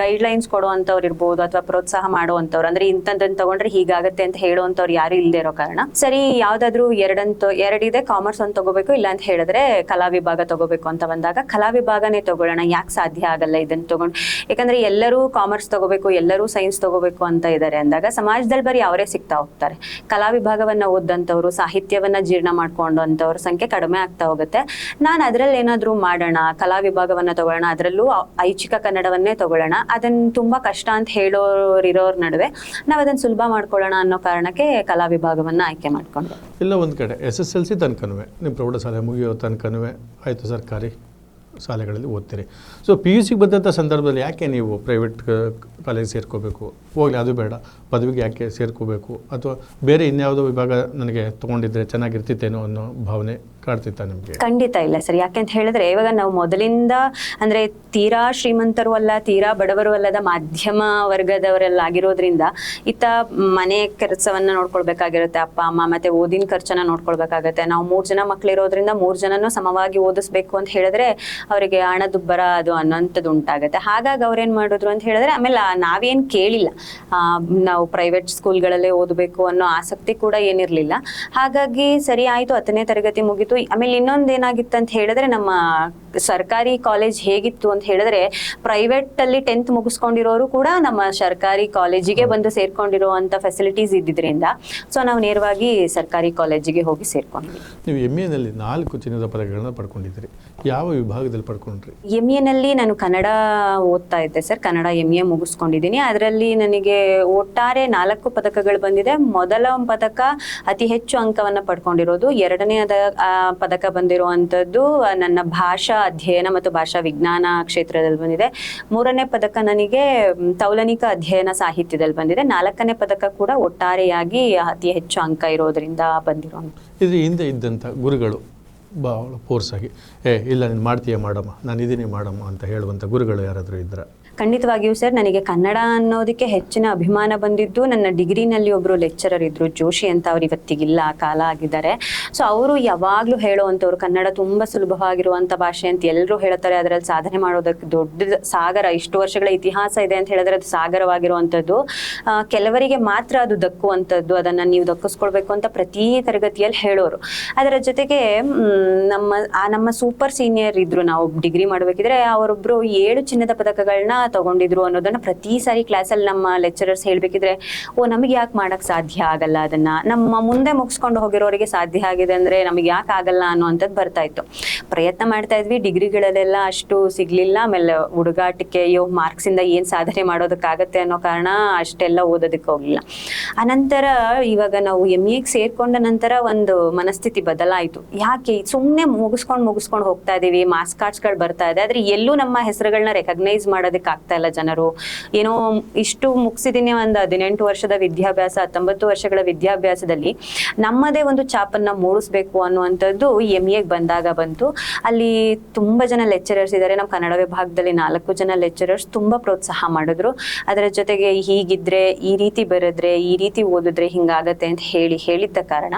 ಗೈಡ್ಲೈನ್ಸ್ ಕೊಡುವಂಥವ್ರು ಇರ್ಬೋದು ಅಥವಾ ಪ್ರೋತ್ಸಾಹ ಮಾಡುವಂಥವ್ರು, ಅಂದ್ರೆ ಇಂಥದ್ದನ್ನು ತಗೊಂಡ್ರೆ ಹೀಗಾಗತ್ತೆ ಅಂತ ಹೇಳುವಂಥವ್ರು ಯಾರು ಇಲ್ಲದೆ ಇರೋ ಕಾರಣ ಸರಿ ಯಾವ್ದಾದ್ರು 2 ಇದೆ, ಕಾಮರ್ಸ್ ಒಂದು ತಗೋಬೇಕು, ಇಲ್ಲ ಅಂತ ಹೇಳಿದ್ರೆ ಕಲಾ ವಿಭಾಗ ತಗೋಬೇಕು ಅಂತ ಬಂದಾಗ ಕಲಾ ವಿಭಾಗನೇ ತಗೊಳ್ಳೋಣ, ಯಾಕೆ ಸಾಧ್ಯ ಆಗಲ್ಲ ಇದನ್ನು ತಗೊಂಡು. ಯಾಕಂದ್ರೆ ಎಲ್ಲರೂ ಕಾಮರ್ಸ್ ತಗೋಬೇಕು, ಎಲ್ಲರೂ ಸೈನ್ಸ್ ತಗೋಬೇಕು ಅಂತ ಇದ್ದಾರೆ ಅಂದಾಗ ಸಮಾಜದಲ್ಲಿ ಬರೀ ಅವರೇ ಸಿಗ್ತಾ ಹೋಗ್ತಾರೆ. ಕಲಾ ವಿಭಾಗವನ್ನ ಓದಂಥವ್ರು, ಸಾಹಿತ್ಯವನ್ನ ಜೀರ್ಣ ಮಾಡ್ಕೊಂಡಂಥವ್ರ ಸಂಖ್ಯೆ ಕಡಿಮೆ ಆಗ್ತಾ ಹೋಗುತ್ತೆ. ನಾನು ಅದ್ರಲ್ಲಿ ಏನಾದ್ರೂ ಮಾಡೋಣ, ಕಲಾ ವಿಭಾಗವನ್ನ ತಗೊಳ್ಳೋಣ, ಅದರಲ್ಲೂ ಐಚ್ಛಿಕ ಕನ್ನಡವನ್ನೇ ತಗೊಳ್ಳೋಣ, ಅದನ್ನ ತುಂಬಾ ಕಷ್ಟ ಅಂತ ಇರೋರ್ ನಡುವೆ ನಾವು ಅದನ್ನ ಸುಲಭ ಮಾಡ್ಕೊಳ್ಳೋಣ ಅನ್ನೋ ಕಾರಣಕ್ಕೆ ಕಲಾ ವಿಭಾಗವನ್ನ ಆಯ್ಕೆ ಮಾಡ್ಕೊಂಡೆ. ಇಲ್ಲ ಒಂದು ಕಡೆ SSLC ತನಕನೂ ನಿಮ್ಮ ಪ್ರೌಢಶಾಲೆ ಮುಗಿಯೋ ತನಕನೂ ಆಯಿತು ಸರ್ಕಾರಿ ಶಾಲೆಗಳಲ್ಲಿ ಓದ್ತೀರಿ. ಸೊ PUCಗೆ ಬಂದಂಥ ಸಂದರ್ಭದಲ್ಲಿ ಯಾಕೆ ನೀವು ಪ್ರೈವೇಟ್ ಕಾಲೇಜ್ ಸೇರ್ಕೋಬೇಕು, ಹೋಗಲಿ ಅದು ಬೇಡ, ಪದವಿಗೆ ಯಾಕೆ ಸೇರ್ಕೋಬೇಕು, ಅಥವಾ ಬೇರೆ ಇನ್ಯಾವುದೋ ವಿಭಾಗ ನನಗೆ ತೊಗೊಂಡಿದ್ರೆ ಚೆನ್ನಾಗಿರ್ತಿತ್ತೇನೋ ಅನ್ನೋ ಭಾವನೆ ಕಾಡ್ತಿತ್ತ ನಿಮಗೆ? ಖಂಡಿತ ಇಲ್ಲ ಸರ್. ಯಾಕೆಂತ ಹೇಳಿದ್ರೆ ಇವಾಗ ನಾವು ಮೊದಲಿಂದ ಅಂದ್ರೆ ತೀರಾ ಶ್ರೀಮಂತರು ಅಲ್ಲ, ತೀರಾ ಬಡವರು ಅಲ್ಲದ ಮಾಧ್ಯಮ ವರ್ಗದವರೆಲ್ಲ ಆಗಿರೋದ್ರಿಂದ ಇತ್ತ ಮನೆ ಕೆಲಸವನ್ನ ನೋಡ್ಕೊಳ್ಬೇಕಾಗಿರುತ್ತೆ, ಅಪ್ಪ ಅಮ್ಮ, ಮತ್ತೆ ಓದಿನ ಖರ್ಚನ್ನ ನೋಡ್ಕೊಳ್ಬೇಕಾಗತ್ತೆ. ನಾವು 3 ಜನ ಮಕ್ಳಿರೋದ್ರಿಂದ 3 ಜನನು ಸಮವಾಗಿ ಓದಿಸ್ಬೇಕು ಅಂತ ಹೇಳಿದ್ರೆ ಅವರಿಗೆ ಹಣದುಬ್ಬರ ಅದು ಅನ್ನೋಂಥದ್ದು ಉಂಟಾಗುತ್ತೆ. ಹಾಗಾಗಿ ಅವ್ರೇನ್ ಮಾಡಿದ್ರು ಅಂತ ಹೇಳಿದ್ರೆ, ಆಮೇಲೆ ನಾವೇನ್ ಕೇಳಿಲ್ಲ, ನಾವು ಪ್ರೈವೇಟ್ ಸ್ಕೂಲ್ಗಳಲ್ಲೇ ಓದಬೇಕು ಅನ್ನೋ ಆಸಕ್ತಿ ಕೂಡ ಏನಿರ್ಲಿಲ್ಲ. ಹಾಗಾಗಿ ಸರಿ ಆಯ್ತು, 10ನೇ ತರಗತಿ ಮುಗಿತು. ಆಮೇಲೆ ಇನ್ನೊಂದು ಏನಾಗಿತ್ತು ಅಂತ ಹೇಳಿದ್ರೆ, ನಮ್ಮ ಸರ್ಕಾರಿ ಕಾಲೇಜ್ ಹೇಗಿತ್ತು ಅಂತ ಹೇಳಿದ್ರೆ, ಪ್ರೈವೇಟ್ ಅಲ್ಲಿ 10th ಮುಗಿಸ್ಕೊಂಡಿರೋರು ಕೂಡ ನಮ್ಮ ಸರ್ಕಾರಿ ಕಾಲೇಜಿಗೆ ಬಂದು ಸೇರ್ಕೊಂಡಿರುವಂತ ಫೆಸಿಲಿಟೀಸ್ ಇದ್ದಿದ್ರಿಂದ ಸೊ ನಾವು ನೇರವಾಗಿ ಸರ್ಕಾರಿ ಕಾಲೇಜಿಗೆ ಹೋಗಿ ಸೇರ್ಕೊಂಡ್ವಿ. ನೀವು MA-ನಲ್ಲಿ 4 ಚಿನ್ನದ ಪದಕಗಳನ್ನ ಪಡ್ಕೊಂಡಿದ್ದೀರಿ. ಯಾವ ವಿಭಾಗದಲ್ಲಿ ಪಡ್ಕೊಂಡ್ರಿ? MA-ನಲ್ಲಿ ನಾನು ಕನ್ನಡ ಓದ್ತಾ ಇದ್ದೆ ಸರ್. ಕನ್ನಡ MA ಮುಗಿಸ್ಕೊಂಡಿದ್ದೀನಿ. ಅದರಲ್ಲಿ ನನಗೆ ಒಟ್ಟಾರೆ 4 ಪದಕಗಳು ಬಂದಿದೆ. ಮೊದಲ ಪದಕ ಅತಿ ಹೆಚ್ಚು ಅಂಕವನ್ನ ಪಡ್ಕೊಂಡಿರೋದು. 2ನೇ ಪದಕ ಬಂದಿರುವಂತದ್ದು ನನ್ನ ಭಾಷಾ ಅಧ್ಯಯನ ಮತ್ತು ಭಾಷಾ ವಿಜ್ಞಾನ ಕ್ಷೇತ್ರದಲ್ಲಿ ಬಂದಿದೆ. 3ನೇ ಪದಕ ನನಗೆ ತೌಲನಿಕ ಅಧ್ಯಯನ ಸಾಹಿತ್ಯದಲ್ಲಿ ಬಂದಿದೆ. 4ನೇ ಪದಕ ಕೂಡ ಒಟ್ಟಾರೆಯಾಗಿ ಅತಿ ಹೆಚ್ಚು ಅಂಕ ಇರೋದ್ರಿಂದ ಬಂದಿರುವಂತ. ಇದು ಹಿಂದೆ ಇದ್ದಂಥ ಗುರುಗಳು ಭಾಳ ಫೋರ್ಸಾಗಿ ಇಲ್ಲ ನೀನು ಮಾಡ್ತೀಯ ಮಾಡಮ್ಮ, ನಾನು ಇದೀನಿ ಮಾಡಮ್ಮ ಅಂತ ಹೇಳುವಂಥ ಗುರುಗಳು ಯಾರಾದರೂ ಇದ್ರ? ಖಂಡಿತವಾಗಿಯೂ ಸರ್. ನನಗೆ ಕನ್ನಡ ಅನ್ನೋದಕ್ಕೆ ಹೆಚ್ಚಿನ ಅಭಿಮಾನ ಬಂದಿದ್ದು ನನ್ನ ಡಿಗ್ರಿನಲ್ಲಿ ಒಬ್ಬರು ಲೆಕ್ಚರರ್ ಇದ್ರು, ಜೋಶಿ ಅಂತ. ಅವ್ರು ಇವತ್ತಿಗಿಲ್ಲ, ಆ ಕಾಲ ಆಗಿದ್ದಾರೆ. ಸೊ ಅವರು ಯಾವಾಗಲೂ ಹೇಳುವಂಥವ್ರು, ಕನ್ನಡ ತುಂಬ ಸುಲಭವಾಗಿರುವಂಥ ಭಾಷೆ ಅಂತ ಎಲ್ಲರೂ ಹೇಳ್ತಾರೆ, ಅದರಲ್ಲಿ ಸಾಧನೆ ಮಾಡೋದಕ್ಕೆ ದೊಡ್ಡ ಸಾಗರ, ಇಷ್ಟು ವರ್ಷಗಳ ಇತಿಹಾಸ ಇದೆ ಅಂತ ಹೇಳಿದ್ರೆ ಅದು ಸಾಗರವಾಗಿರುವಂಥದ್ದು. ಕೆಲವರಿಗೆ ಮಾತ್ರ ಅದು ದಕ್ಕುವಂಥದ್ದು, ಅದನ್ನು ನೀವು ದಕ್ಕಿಸ್ಕೊಳ್ಬೇಕು ಅಂತ ಪ್ರತಿ ತರಗತಿಯಲ್ಲಿ ಹೇಳೋರು. ಅದರ ಜೊತೆಗೆ ನಮ್ಮ ಸೂಪರ್ ಸೀನಿಯರ್ ಇದ್ರು, ನಾವು ಡಿಗ್ರಿ ಮಾಡಬೇಕಿದ್ರೆ ಅವರೊಬ್ಬರು 7 ಚಿನ್ನದ ಪದಕಗಳನ್ನ ತಗೊಂಡಿದ್ರು ಅನ್ನೋದನ್ನ ಪ್ರತಿ ಸಾರಿ ಕ್ಲಾಸಲ್ಲಿ ನಮ್ಮ ಲೆಕ್ಚರರ್ಸ್ ಹೇಳ್ಬೇಕಿದ್ರೆ, ನಮಗೆ ಯಾಕೆ ಮಾಡಕ್ ಸಾಧ್ಯ ಆಗಲ್ಲ, ಅದನ್ನ ನಮ್ಮ ಮುಂದೆ ಮುಗಿಸ್ಕೊಂಡು ಹೋಗಿರೋರಿಗೆ ಸಾಧ್ಯ ಆಗಿದೆ ಅಂದ್ರೆ ನಮಗೆ ಯಾಕೆ ಆಗಲ್ಲ ಅನ್ನುವಂಥದ್ದು ಬರ್ತಾ ಇತ್ತು. ಪ್ರಯತ್ನ ಮಾಡ್ತಾ ಇದ್ವಿ, ಡಿಗ್ರಿಗಳಲ್ಲೆಲ್ಲ ಅಷ್ಟು ಸಿಗ್ಲಿಲ್ಲ. ಆಮೇಲೆ ಹುಡುಗಾಟಕ್ಕೆ ಮಾರ್ಕ್ಸ್ ಇಂದ ಏನ್ ಸಾಧನೆ ಮಾಡೋದಕ್ಕಾಗತ್ತೆ ಅನ್ನೋ ಕಾರಣ ಅಷ್ಟೆಲ್ಲ ಓದೋದಕ್ಕೆ ಹೋಗ್ಲಿಲ್ಲ. ಅನಂತರ ಇವಾಗ ನಾವು MA-ಗೆ ಸೇರ್ಕೊಂಡ ನಂತರ ಒಂದು ಮನಸ್ಥಿತಿ ಬದಲಾಯಿತು. ಯಾಕೆ ಸುಮ್ಮನೆ ಮುಗಿಸ್ಕೊಂಡು ಹೋಗ್ತಾ ಇದೀವಿ, ಮಾರ್ಕ್ಸ್ ಕಾರ್ಡ್ಸ್ಗಳು ಬರ್ತಾ ಇದೆ, ಆದ್ರೆ ಎಲ್ಲೂ ನಮ್ಮ ಹೆಸರುಗಳನ್ನ ರೆಕಗ್ನೈಸ್ ಮಾಡೋದಕ್ಕೆ ಆಗ್ತಾ ಇಲ್ಲ ಜನರು. ಏನೋ ಇಷ್ಟು ಮುಗಿಸಿದೀನಿ, ಒಂದು 18 ವರ್ಷದ ವಿದ್ಯಾಭ್ಯಾಸ, 19 ವರ್ಷಗಳ ವಿದ್ಯಾಭ್ಯಾಸದಲ್ಲಿ ನಮ್ಮದೇ ಒಂದು ಛಾಪನ್ನ ಮೂಡಿಸ್ಬೇಕು ಅನ್ನುವಂಥದ್ದು MA-ಗೆ ಬಂದಾಗ ಬಂತು. ಅಲ್ಲಿ ತುಂಬಾ ಜನ ಲೆಕ್ಚರರ್ಸ್ ಇದ್ದಾರೆ. ನಮ್ಮ ಕನ್ನಡ ವಿಭಾಗದಲ್ಲಿ 4 ಜನ ಲೆಕ್ಚರರ್ಸ್ ತುಂಬಾ ಪ್ರೋತ್ಸಾಹ ಮಾಡಿದ್ರು. ಅದರ ಜೊತೆಗೆ ಹೀಗಿದ್ರೆ, ಈ ರೀತಿ ಬರೆದ್ರೆ, ಈ ರೀತಿ ಓದಿದ್ರೆ ಹಿಂಗಾಗತ್ತೆ ಅಂತ ಹೇಳಿದ್ದ ಕಾರಣ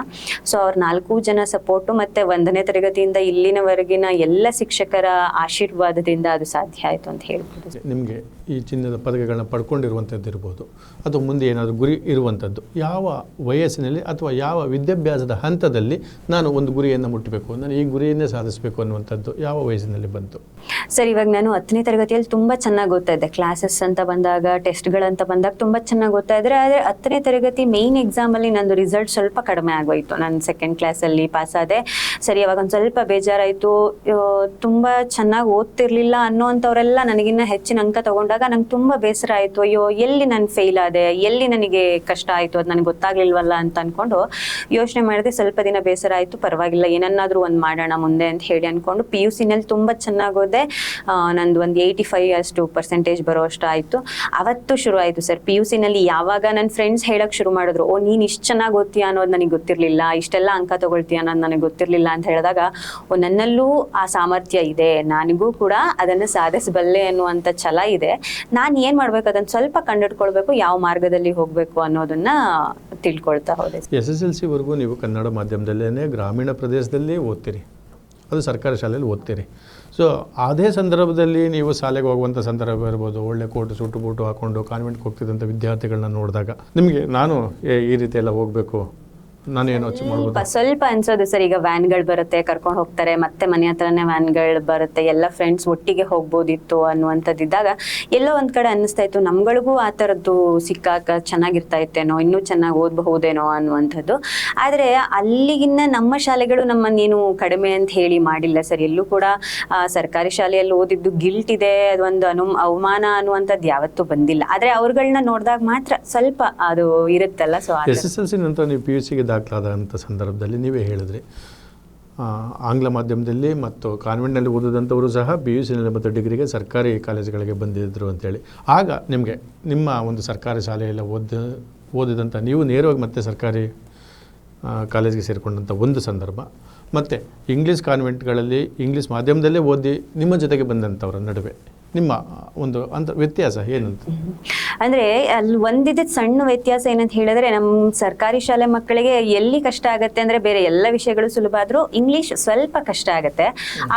ಸೊ ಅವ್ರ 4 ಜನ ಸಪೋರ್ಟು ಮತ್ತೆ 1ನೇ ತರಗತಿಯಿಂದ ಇಲ್ಲಿನವರೆಗಿನ ಎಲ್ಲ ಶಿಕ್ಷಕರ ಆಶೀರ್ವಾದದಿಂದ ಅದು ಸಾಧ್ಯ ಆಯ್ತು ಅಂತ ಹೇಳ್ಬೋದು. ನಿಮಗೆ ಈ ಚಿನ್ನದ ಪದಕಗಳನ್ನ ಪಡ್ಕೊಂಡಿರುವಂಥದ್ದು ಇರ್ಬೋದು, ಅಥವಾ ಮುಂದೆ ಏನಾದರೂ ಗುರಿ ಇರುವಂಥದ್ದು, ಯಾವ ವಯಸ್ಸಿನಲ್ಲಿ ಅಥವಾ ಯಾವ ವಿದ್ಯಾಭ್ಯಾಸದ ಹಂತದಲ್ಲಿ ನಾನು ಒಂದು ಗುರಿಯನ್ನು ಮುಟ್ಟಬೇಕು, ನಾನು ಈ ಗುರಿಯನ್ನೇ ಸಾಧಿಸಬೇಕು ಅನ್ನುವಂಥದ್ದು ಯಾವ ವಯಸ್ಸಿನಲ್ಲಿ ಬಂತು? ಸರ್, ಇವಾಗ ನಾನು 10ನೇ ತರಗತಿಯಲ್ಲಿ ತುಂಬಾ ಚೆನ್ನಾಗಿ ಓದ್ತಾ ಇದ್ದೆ. ಕ್ಲಾಸಸ್ ಅಂತ ಬಂದಾಗ, ಟೆಸ್ಟ್ಗಳಂತ ಬಂದಾಗ ತುಂಬಾ ಚೆನ್ನಾಗಿ ಓದ್ತಾ ಇದ್ರೆ. ಆದರೆ 10ನೇ ತರಗತಿ ಮೇನ್ ಎಕ್ಸಾಮ್ ಅಲ್ಲಿ ನಂದು ರಿಸಲ್ಟ್ ಸ್ವಲ್ಪ ಕಡಿಮೆ ಆಗೋಯ್ತು. ನಾನು 2nd ಕ್ಲಾಸಲ್ಲಿ ಪಾಸ್ ಆದೆ. ಸರಿ, ಅವಾಗ ಒಂದು ಸ್ವಲ್ಪ ಬೇಜಾರಾಯಿತು. ತುಂಬಾ ಚೆನ್ನಾಗಿ ಓದ್ತಿರ್ಲಿಲ್ಲ ಅನ್ನೋಂಥವ್ರೆಲ್ಲ ನನಗಿನ್ನ ಹೆಚ್ಚಿನ ಅಂಕ ತಗೊಂಡಾಗ ನಂಗೆ ತುಂಬಾ ಬೇಸರ ಆಯಿತು. ಅಯ್ಯೋ, ಎಲ್ಲಿ ನಾನು ಫೇಲ್ ಆದೆ, ಎಲ್ಲಿ ನನಗೆ ಕಷ್ಟ ಆಯಿತು, ಅದು ನನಗೆ ಗೊತ್ತಾಗ್ಲಿಲ್ವಲ್ಲ ಅಂತ ಅನ್ಕೊಂಡು ಯೋಚನೆ ಮಾಡಿದೆ. ಸ್ವಲ್ಪ ದಿನ ಬೇಸರ ಆಯಿತು. ಪರವಾಗಿಲ್ಲ, ಏನನ್ನಾದ್ರೂ ಒಂದು ಮಾಡೋಣ ಮುಂದೆ ಅಂತ ಹೇಳಿ ಅನ್ಕೊಂಡು PUC-ನಲ್ಲಿ ತುಂಬಾ ಚೆನ್ನಾಗಿ ಓದೆ. ನಂದು ಒಂದು 85 ಅಷ್ಟು ಪರ್ಸೆಂಟೇಜ್ ಬರೋ ಅಷ್ಟು ಆಯಿತು. ಅವತ್ತು ಶುರು ಆಯಿತು ಸರ್ PUC-ನಲ್ಲಿ. ಯಾವಾಗ ನನ್ನ ಫ್ರೆಂಡ್ಸ್ ಹೇಳಕ್ ಶುರು ಮಾಡಿದ್ರು, ನೀನು ಇಷ್ಟು ಚೆನ್ನಾಗಿ ಓದ್ತೀಯ ಅನ್ನೋದು ನನಗೆ ಗೊತ್ತಿರಲಿಲ್ಲ, ಇಷ್ಟೆಲ್ಲ ಅಂಕ ತಗೊಳ್ತೀಯ ಅನ್ನೋದು ನನಗೆ ಗೊತ್ತಿರಲಿಲ್ಲ ಅಂತ ಹೇಳಿದಾಗ, ನನ್ನಲ್ಲೂ ಆ ಸಾಮರ್ಥ್ಯ ಇದೆ, ನನಗೂ ಕೂಡ ಅದನ್ನು ಸಾಧಿಸಬಲ್ಲೆ ಅನ್ನುವಂಥ ಛಲ ಇದೆ. ನಾನು ಏನು ಮಾಡ್ಬೇಕು, ಅದನ್ನು ಸ್ವಲ್ಪ ಕಂಡಿಡ್ಕೊಳ್ಬೇಕು, ಯಾವ ಮಾರ್ಗದಲ್ಲಿ ಹೋಗಬೇಕು ಅನ್ನೋದನ್ನ ತಿಳ್ಕೊಳ್ತಾ ಹೋದೆ. SSLC-ವರೆಗೂ ನೀವು ಕನ್ನಡ ಮಾಧ್ಯಮದಲ್ಲೇ ಗ್ರಾಮೀಣ ಪ್ರದೇಶದಲ್ಲಿ ಓದ್ತೀರಿ, ಅದು ಸರ್ಕಾರಿ ಶಾಲೆಯಲ್ಲಿ ಓದ್ತೀರಿ. ಸೊ ಅದೇ ಸಂದರ್ಭದಲ್ಲಿ ನೀವು ಶಾಲೆಗೆ ಹೋಗುವಂಥ ಸಂದರ್ಭ ಇರ್ಬೋದು, ಒಳ್ಳೆ ಕೋಟು ಸೂಟು ಬೂಟು ಹಾಕ್ಕೊಂಡು ಕಾನ್ವೆಂಟ್ಗೆ ಹೋಗ್ತಿದ್ದಂಥ ವಿದ್ಯಾರ್ಥಿಗಳನ್ನ ನೋಡಿದಾಗ ನಿಮಗೆ ನಾನು ಈ ರೀತಿ ಎಲ್ಲ ಹೋಗಬೇಕು, ನಾನೇನು ಮಾಡ್ಬೋದು? ಸ್ವಲ್ಪ ಅನ್ಸೋದು ಸರ್. ಈಗ ವ್ಯಾನ್ಗಳು ಬರುತ್ತೆ, ಕರ್ಕೊಂಡು ಹೋಗ್ತಾರೆ, ಮತ್ತೆ ಮನೆ ಹತ್ರನೇ ವ್ಯಾನ್ಗಳು ಬರುತ್ತೆ, ಎಲ್ಲ ಫ್ರೆಂಡ್ಸ್ ಒಟ್ಟಿಗೆ ಹೋಗ್ಬೋದಿತ್ತು ಅನ್ನುವಂಥದ್ದಿದ್ದಾಗ ಎಲ್ಲೋ ಒಂದ್ ಕಡೆ ಅನ್ನಿಸ್ತಾ ಇತ್ತು, ನಮ್ಗಳಿಗೂ ಆ ಥರದ್ದು ಸಿಕ್ಕಾಕ ಚೆನ್ನಾಗಿರ್ತಾ ಇತ್ತೇನೋ, ಇನ್ನೂ ಚೆನ್ನಾಗಿ ಓದಬಹುದೇನೋ ಅನ್ನುವಂಥದ್ದು. ಆದರೆ ಅಲ್ಲಿಗಿನ್ನ ನಮ್ಮ ಶಾಲೆಗಳು ನಮ್ಮನ್ನೇನು ಕಡಿಮೆ ಅಂತ ಹೇಳಿ ಮಾಡಿಲ್ಲ ಸರ್. ಎಲ್ಲೂ ಕೂಡ ಸರ್ಕಾರಿ ಶಾಲೆಯಲ್ಲಿ ಓದಿದ್ದು ಗಿಲ್ಟ್ ಇದೆ, ಅದೊಂದು ಅವಮಾನ ಅನ್ನುವಂಥದ್ದು ಯಾವತ್ತೂ ಬಂದಿಲ್ಲ. ಆದರೆ ಅವ್ರುಗಳನ್ನ ನೋಡಿದಾಗ ಮಾತ್ರ ಸ್ವಲ್ಪ ಅದು ಇರುತ್ತಲ್ಲ. ಸೊ SSLC ನಂತರ ನೀವು PUC-ಗೆ ದಾಖಲಾದಂಥ ಸಂದರ್ಭದಲ್ಲಿ ನೀವೇ ಹೇಳಿದ್ರಿ, ಆಂಗ್ಲ ಮಾಧ್ಯಮದಲ್ಲಿ ಮತ್ತು ಕಾನ್ವೆಂಟ್ನಲ್ಲಿ ಓದಿದಂಥವರು ಸಹ PUCನಲ್ಲಿ ಮತ್ತು ಡಿಗ್ರಿಗೆ ಸರ್ಕಾರಿ ಕಾಲೇಜುಗಳಿಗೆ ಬಂದಿದ್ದರು ಅಂತೇಳಿ. ಆಗ ನಿಮಗೆ ನಿಮ್ಮ ಒಂದು ಸರ್ಕಾರಿ ಶಾಲೆಯೆಲ್ಲ ಓದಿದಂಥ ನೀವು ನೇರವಾಗಿ ಮತ್ತೆ ಸರ್ಕಾರಿ ಕಾಲೇಜಿಗೆ ಸೇರಿಕೊಂಡಂಥ ಒಂದು ಸಂದರ್ಭ, ಮತ್ತು ಇಂಗ್ಲೀಷ್ ಕಾನ್ವೆಂಟ್ಗಳಲ್ಲಿ ಇಂಗ್ಲೀಷ್ ಮಾಧ್ಯಮದಲ್ಲೇ ಓದಿ ನಿಮ್ಮ ಜೊತೆಗೆ ಬಂದಂಥವ್ರ ನಡುವೆ ನಿಮ್ಮ ಒಂದು ವ್ಯತ್ಯಾಸ ಏನಂತ? ಅಂದರೆ ಅಲ್ಲಿ ಒಂದಿದೆ ಸಣ್ಣ ವ್ಯತ್ಯಾಸ ಏನಂತ ಹೇಳಿದ್ರೆ, ನಮ್ಮ ಸರ್ಕಾರಿ ಶಾಲೆ ಮಕ್ಕಳಿಗೆ ಎಲ್ಲಿ ಕಷ್ಟ ಆಗುತ್ತೆ ಅಂದರೆ ಬೇರೆ ಎಲ್ಲ ವಿಷಯಗಳು ಸುಲಭ ಆದರೂ ಇಂಗ್ಲೀಷ್ ಸ್ವಲ್ಪ ಕಷ್ಟ ಆಗುತ್ತೆ.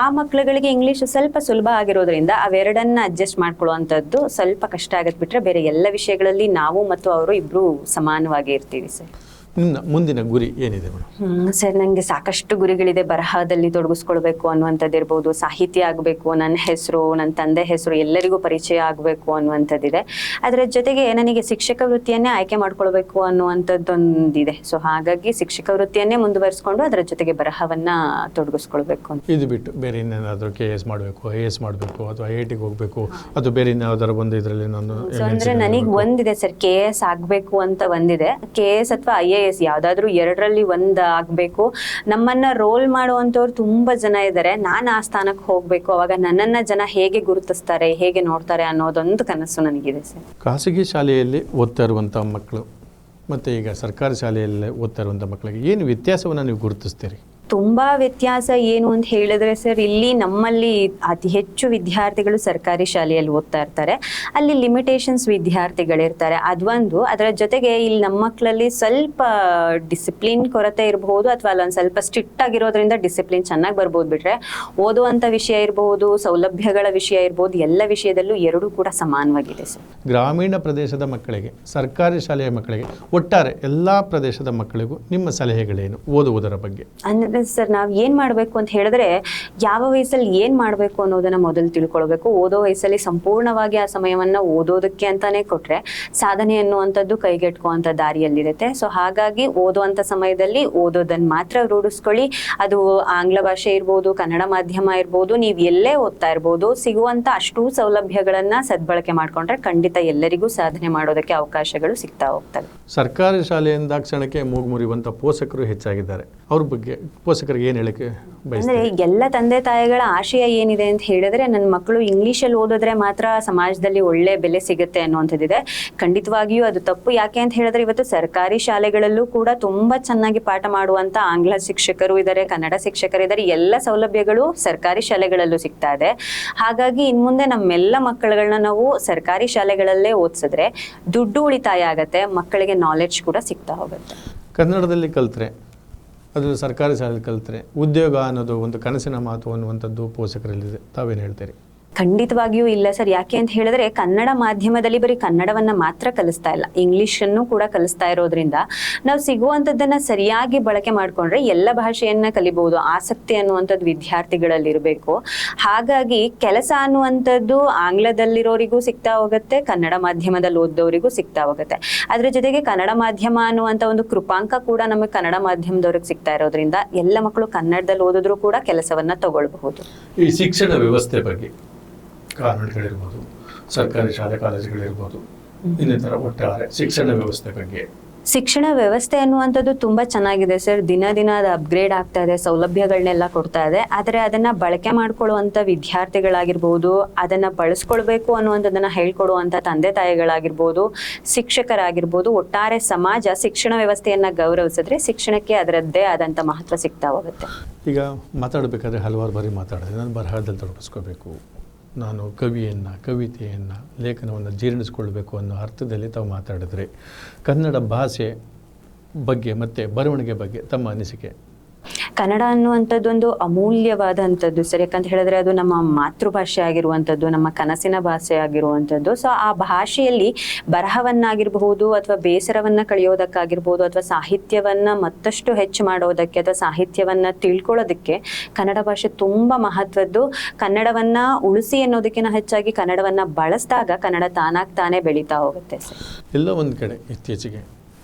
ಆ ಮಕ್ಕಳುಗಳಿಗೆ ಇಂಗ್ಲೀಷ್ ಸ್ವಲ್ಪ ಸುಲಭ ಆಗಿರೋದ್ರಿಂದ ಅವೆರಡನ್ನ ಅಡ್ಜಸ್ಟ್ ಮಾಡ್ಕೊಳ್ಳುವಂಥದ್ದು ಸ್ವಲ್ಪ ಕಷ್ಟ ಆಗತ್ತೆ. ಬಿಟ್ಟರೆ ಬೇರೆ ಎಲ್ಲ ವಿಷಯಗಳಲ್ಲಿ ನಾವು ಮತ್ತು ಅವರು ಇಬ್ಬರು ಸಮಾನವಾಗಿ ಇರ್ತೀವಿ ಸರ್. ನಿಮ್ಮ ಮುಂದಿನ ಗುರಿ ಏನಿದೆ ಮೇಡಮ್? ಸರ್, ನನಗೆ ಸಾಕಷ್ಟು ಗುರಿಗಳಿದೆ. ಬರಹದಲ್ಲಿ ತೊಡಗಿಸ್ಕೊಳ್ಬೇಕು ಅನ್ನುವಂಥದ್ದು ಇರ್ಬೋದು, ಸಾಹಿತ್ಯ ಆಗಬೇಕು, ನನ್ನ ಹೆಸರು, ನನ್ನ ತಂದೆ ಹೆಸರು ಎಲ್ಲರಿಗೂ ಪರಿಚಯ ಆಗಬೇಕು ಅನ್ನುವಂಥದ್ದಿದೆ. ಅದರ ಜೊತೆಗೆ ನನಗೆ ಶಿಕ್ಷಕ ವೃತ್ತಿಯನ್ನೇ ಆಯ್ಕೆ ಮಾಡ್ಕೊಳ್ಬೇಕು ಅನ್ನುವಂಥದ್ದೊಂದಿದೆ. ಸೊ ಹಾಗಾಗಿ ಶಿಕ್ಷಕ ವೃತ್ತಿಯನ್ನೇ ಮುಂದುವರಿಸ್ಕೊಂಡು ಅದರ ಜೊತೆಗೆ ಬರಹವನ್ನ ತೊಡಗಿಸ್ಕೊಳ್ಬೇಕು ಅಂತ. ಇದು ಬಿಟ್ಟು ಬೇರೆ ಇನ್ನೇನಾದರೂ KS ಮಾಡಬೇಕು, IAS ಮಾಡಬೇಕು, ಅಥವಾ IITಗೆ ಹೋಗಬೇಕು, ಅಥವಾ ಬೇರೆ ಇನ್ಯಾವುದಾದ್ರು ಒಂದು ಇದರಲ್ಲಿ ನಾನು ಅಂದರೆ ನನಗೆ ಒಂದಿದೆ ಸರ್, KS ಆಗಬೇಕು ಅಂತ ಒಂದಿದೆ. KS ಅಥವಾ IAS ಯಾವ್ದಾದ್ರು ಎರಡರಲ್ಲಿ ಒಂದು ಆಗ್ಬೇಕು. ನಮ್ಮನ್ನ ರೋಲ್ ಮಾಡುವಂತವ್ರು ತುಂಬಾ ಜನ ಇದ್ದಾರೆ. ನಾನು ಆ ಸ್ಥಾನಕ್ಕೆ ಹೋಗ್ಬೇಕು. ಅವಾಗ ನನ್ನನ್ನ ಜನ ಹೇಗೆ ಗುರುತಿಸ್ತಾರೆ, ಹೇಗೆ ನೋಡ್ತಾರೆ ಅನ್ನೋದೊಂದು ಕನಸು ನನಗಿದೆ ಸರ್. ಖಾಸಗಿ ಶಾಲೆಯಲ್ಲಿ ಓದ್ತಾ ಇರುವಂಥ ಮಕ್ಕಳು ಮತ್ತು ಈಗ ಸರ್ಕಾರಿ ಶಾಲೆಯಲ್ಲಿ ಓದ್ತಾ ಇರುವಂಥ ಮಕ್ಕಳಿಗೆ ಏನು ವ್ಯತ್ಯಾಸವನ್ನು ನೀವು ಗುರುತಿಸ್ತೀರಿ? ತುಂಬಾ ವ್ಯತ್ಯಾಸ ಏನು ಅಂತ ಹೇಳಿದ್ರೆ ಸರ್, ಇಲ್ಲಿ ನಮ್ಮಲ್ಲಿ ಅತಿ ಹೆಚ್ಚು ವಿದ್ಯಾರ್ಥಿಗಳು ಸರ್ಕಾರಿ ಶಾಲೆಯಲ್ಲಿ ಓದ್ತಾ ಇರ್ತಾರೆ. ಅಲ್ಲಿ ಲಿಮಿಟೇಷನ್ಸ್ ವಿದ್ಯಾರ್ಥಿಗಳಿರ್ತಾರೆ, ಅದೊಂದು. ಅದರ ಜೊತೆಗೆ ಇಲ್ಲಿ ನಮ್ಮ ಮಕ್ಕಳಲ್ಲಿ ಸ್ವಲ್ಪ ಡಿಸಿಪ್ಲಿನ್ ಕೊರತೆ ಇರಬಹುದು, ಅಥವಾ ಅಲ್ಲೊಂದು ಸ್ವಲ್ಪ ಸ್ಟ್ರಿಕ್ಟ್ ಆಗಿರೋದ್ರಿಂದ ಡಿಸಿಪ್ಲಿನ್ ಚೆನ್ನಾಗಿ ಬರ್ಬೋದು. ಬಿಟ್ರೆ ಓದುವಂಥ ವಿಷಯ ಇರಬಹುದು, ಸೌಲಭ್ಯಗಳ ವಿಷಯ ಇರ್ಬೋದು, ಎಲ್ಲ ವಿಷಯದಲ್ಲೂ ಎರಡೂ ಕೂಡ ಸಮಾನವಾಗಿದೆ ಸರ್. ಗ್ರಾಮೀಣ ಪ್ರದೇಶದ ಮಕ್ಕಳಿಗೆ, ಸರ್ಕಾರಿ ಶಾಲೆಯ ಮಕ್ಕಳಿಗೆ, ಒಟ್ಟಾರೆ ಎಲ್ಲ ಪ್ರದೇಶದ ಮಕ್ಕಳಿಗೂ ನಿಮ್ಮ ಸಲಹೆಗಳೇನು ಓದುವುದರ ಬಗ್ಗೆ? ಅಂದರೆ ಸರ್, ನಾವು ಏನು ಮಾಡಬೇಕು ಅಂತ ಹೇಳಿದ್ರೆ, ಯಾವ ವಯಸ್ಸಲ್ಲಿ ಏನು ಮಾಡಬೇಕು ಅನ್ನೋದನ್ನ ಮೊದಲು ತಿಳ್ಕೊಳ್ಬೇಕು. ಓದೋ ವಯಸ್ಸಲ್ಲಿ ಸಂಪೂರ್ಣವಾಗಿ ಆ ಸಮಯವನ್ನು ಓದೋದಕ್ಕೆ ಅಂತಾನೆ ಕೊಟ್ಟರೆ ಸಾಧನೆ ಅನ್ನುವಂಥದ್ದು ಕೈಗೆಟ್ಕುವಂಥ ದಾರಿಯಲ್ಲಿರುತ್ತೆ. ಸೊ ಹಾಗಾಗಿ ಓದುವಂಥ ಸಮಯದಲ್ಲಿ ಓದೋದನ್ನು ಮಾತ್ರ ರೂಢಿಸ್ಕೊಳ್ಳಿ. ಅದು ಆಂಗ್ಲ ಭಾಷೆ ಇರ್ಬೋದು, ಕನ್ನಡ ಮಾಧ್ಯಮ ಇರ್ಬೋದು, ನೀವು ಎಲ್ಲೇ ಓದ್ತಾ ಇರ್ಬೋದು, ಸಿಗುವಂಥ ಅಷ್ಟೂ ಸೌಲಭ್ಯಗಳನ್ನು ಸದ್ಬಳಕೆ ಮಾಡಿಕೊಂಡ್ರೆ ಖಂಡಿತ ಎಲ್ಲರಿಗೂ ಸಾಧನೆ ಮಾಡೋದಕ್ಕೆ ಅವಕಾಶಗಳು ಸಿಗ್ತಾ ಹೋಗ್ತವೆ. ಸರ್ಕಾರಿ ಶಾಲೆಯಿಂದಾಕ್ಷಣಕ್ಕೆ ಮೂಗು ಮುರಿಯುವಂಥ ಪೋಷಕರು ಹೆಚ್ಚಾಗಿದ್ದಾರೆ. ಅವ್ರ ಬಗ್ಗೆ ಪೋಷಕರಿಗೆ ಏನು ಹೇಳಕ್ಕೆ ಅಂದ್ರೆ ಎಲ್ಲ ತಂದೆ ತಾಯಿಗಳ ಆಶಯ ಏನಿದೆ ಅಂತ ಹೇಳಿದ್ರೆ, ನನ್ನ ಮಕ್ಕಳು ಇಂಗ್ಲಿಷಲ್ಲಿ ಓದಿದ್ರೆ ಮಾತ್ರ ಸಮಾಜದಲ್ಲಿ ಒಳ್ಳೆ ಬೆಲೆ ಸಿಗುತ್ತೆ ಅನ್ನುವಂಥದ್ದಿದೆ. ಖಂಡಿತವಾಗಿಯೂ ಅದು ತಪ್ಪು. ಯಾಕೆ ಅಂತ ಹೇಳಿದ್ರೆ, ಇವತ್ತು ಸರ್ಕಾರಿ ಶಾಲೆಗಳಲ್ಲೂ ಕೂಡ ತುಂಬಾ ಚೆನ್ನಾಗಿ ಪಾಠ ಮಾಡುವಂತ ಆಂಗ್ಲ ಶಿಕ್ಷಕರು ಇದ್ದಾರೆ, ಕನ್ನಡ ಶಿಕ್ಷಕರಿದ್ದಾರೆ. ಎಲ್ಲ ಸೌಲಭ್ಯಗಳು ಸರ್ಕಾರಿ ಶಾಲೆಗಳಲ್ಲೂ ಸಿಗ್ತಾ ಇದೆ. ಹಾಗಾಗಿ ಇನ್ಮುಂದೆ ನಮ್ಮೆಲ್ಲ ಮಕ್ಕಳುಗಳನ್ನ ನಾವು ಸರ್ಕಾರಿ ಶಾಲೆಗಳಲ್ಲೇ ಓದಿಸಿದ್ರೆ ದುಡ್ಡು ಉಳಿತಾಯ ಆಗತ್ತೆ, ಮಕ್ಕಳಿಗೆ ನಾಲೆಡ್ಜ್ ಕೂಡ ಸಿಗ್ತಾ ಹೋಗುತ್ತೆ. ಕನ್ನಡದಲ್ಲಿ ಕಲ್ತ್ರೆ, ಅದು ಸರ್ಕಾರಿ ಶಾಲೆಯಲ್ಲಿ ಕಲ್ತ್ರೆ ಉದ್ಯೋಗ ಅನ್ನೋದು ಒಂದು ಕನಸಿನ ಮಾತು ಅನ್ನುವಂಥದ್ದು ಪೋಷಕರಲ್ಲಿದೆ. ತಾವೇನು ಹೇಳ್ತೀರಿ? ಖಂಡಿತವಾಗಿಯೂ ಇಲ್ಲ ಸರ್. ಯಾಕೆ ಅಂತ ಹೇಳಿದ್ರೆ, ಕನ್ನಡ ಮಾಧ್ಯಮದಲ್ಲಿ ಬರೀ ಕನ್ನಡವನ್ನ ಮಾತ್ರ ಕಲಿಸ್ತಾ ಇಲ್ಲ, ಇಂಗ್ಲಿಷನ್ನು ಕೂಡ ಕಲಿಸ್ತಾ ಇರೋದ್ರಿಂದ ನಾವು ಸಿಗುವಂಥದ್ದನ್ನ ಸರಿಯಾಗಿ ಬಳಕೆ ಮಾಡ್ಕೊಂಡ್ರೆ ಎಲ್ಲ ಭಾಷೆಯನ್ನ ಕಲಿಬಹುದು. ಆಸಕ್ತಿ ಅನ್ನುವಂಥದ್ದು ವಿದ್ಯಾರ್ಥಿಗಳಲ್ಲಿ ಇರಬೇಕು. ಹಾಗಾಗಿ ಕೆಲಸ ಅನ್ನುವಂಥದ್ದು ಆಂಗ್ಲದಲ್ಲಿರೋರಿಗೂ ಸಿಗ್ತಾ ಹೋಗುತ್ತೆ, ಕನ್ನಡ ಮಾಧ್ಯಮದಲ್ಲಿ ಓದೋರಿಗೂ ಸಿಗ್ತಾ ಹೋಗುತ್ತೆ. ಅದ್ರ ಜೊತೆಗೆ ಕನ್ನಡ ಮಾಧ್ಯಮ ಅನ್ನುವಂಥ ಒಂದು ಕೃಪಾಂಕ ಕೂಡ ನಮಗೆ ಕನ್ನಡ ಮಾಧ್ಯಮದವ್ರಿಗೆ ಸಿಗ್ತಾ ಇರೋದ್ರಿಂದ ಎಲ್ಲ ಮಕ್ಕಳು ಕನ್ನಡದಲ್ಲಿ ಓದಿದ್ರು ಕೂಡ ಕೆಲಸವನ್ನ ತಗೊಳ್ಬಹುದು. ಈ ಶಿಕ್ಷಣ ವ್ಯವಸ್ಥೆ ಬಗ್ಗೆ, ಕಾನ್ವೆಂಟ್ಗಳಿರ್ಬೋದು, ಸರ್ಕಾರಿ ಶಾಲೆ ಕಾಲೇಜುಗಳಿರ್ಬೋದು, ಇನ್ನಿತರ ಒಟ್ಟಾರೆ ಶಿಕ್ಷಣ ವ್ಯವಸ್ಥೆ ಬಗ್ಗೆ? ಶಿಕ್ಷಣ ವ್ಯವಸ್ಥೆ ಅನ್ನುವಂಥದ್ದು ತುಂಬಾ ಚೆನ್ನಾಗಿದೆ ಸರ್. ದಿನ ದಿನ ಅದು ಅಪ್ಗ್ರೇಡ್ ಆಗ್ತಾ ಇದೆ, ಸೌಲಭ್ಯಗಳನ್ನೆಲ್ಲ ಕೊಡ್ತಾ ಇದೆ. ಆದರೆ ಅದನ್ನ ಬಳಕೆ ಮಾಡ್ಕೊಳ್ಳುವಂಥ ವಿದ್ಯಾರ್ಥಿಗಳಾಗಿರ್ಬೋದು, ಅದನ್ನ ಬಳಸ್ಕೊಳ್ಬೇಕು ಅನ್ನುವಂಥದ್ದನ್ನ ಹೇಳ್ಕೊಡುವಂಥ ತಂದೆ ತಾಯಿಗಳಾಗಿರ್ಬೋದು, ಶಿಕ್ಷಕರಾಗಿರ್ಬೋದು, ಒಟ್ಟಾರೆ ಸಮಾಜ ಶಿಕ್ಷಣ ವ್ಯವಸ್ಥೆಯನ್ನ ಗೌರವಿಸಿದ್ರೆ ಶಿಕ್ಷಣಕ್ಕೆ ಅದರದ್ದೇ ಆದಂಥ ಮಹತ್ವ ಸಿಗ್ತಾ ಹೋಗುತ್ತೆ. ಈಗ ಮಾತಾಡಬೇಕಾದ್ರೆ ಹಲವಾರು ಬಾರಿ ಮಾತಾಡಿದೆ, ನಾನು ಬರಹದಲ್ಲಿ ತೊಡಗಿಸ್ಕೋಬೇಕು, ನಾನು ಕವಿತೆಯನ್ನು ಲೇಖನವನ್ನು ಜೀರ್ಣಿಸ್ಕೊಳ್ಬೇಕು ಅನ್ನೋ ಅರ್ಥದಲ್ಲಿ ತಾವು ಮಾತಾಡಿದ್ರಿ. ಕನ್ನಡ ಭಾಷೆ ಬಗ್ಗೆ ಮತ್ತು ಬರವಣಿಗೆ ಬಗ್ಗೆ ತಮ್ಮ ಅನಿಸಿಕೆ? ಕನ್ನಡ ಅನ್ನುವಂಥದ್ದೊಂದು ಅಮೂಲ್ಯವಾದಂಥದ್ದು ಸರ್. ಯಾಕಂತ ಹೇಳಿದ್ರೆ ಅದು ನಮ್ಮ ಮಾತೃಭಾಷೆ ಆಗಿರುವಂಥದ್ದು, ನಮ್ಮ ಕನಸಿನ ಭಾಷೆ ಆಗಿರುವಂಥದ್ದು. ಸೊ ಆ ಭಾಷೆಯಲ್ಲಿ ಬರಹವನ್ನಾಗಿರಬಹುದು, ಅಥವಾ ಬೇಸರವನ್ನ ಕಳೆಯೋದಕ್ಕಾಗಿರ್ಬೋದು, ಅಥವಾ ಸಾಹಿತ್ಯವನ್ನ ಮತ್ತಷ್ಟು ಹೆಚ್ಚು ಮಾಡೋದಕ್ಕೆ, ಅಥವಾ ಸಾಹಿತ್ಯವನ್ನ ತಿಳ್ಕೊಳ್ಳೋದಕ್ಕೆ ಕನ್ನಡ ಭಾಷೆ ತುಂಬಾ ಮಹತ್ವದ್ದು. ಕನ್ನಡವನ್ನ ಉಳಿಸಿ ಅನ್ನೋದಕ್ಕಿಂತ ಹೆಚ್ಚಾಗಿ ಕನ್ನಡವನ್ನ ಬಳಸಿದಾಗ ಕನ್ನಡ ತಾನಾಗಿ ತಾನೇ ಬೆಳೀತಾ ಹೋಗುತ್ತೆ ಸರ್. ಎಲ್ಲ ಒಂದು ಕಡೆ ಇತ್ತೀಚೆಗೆ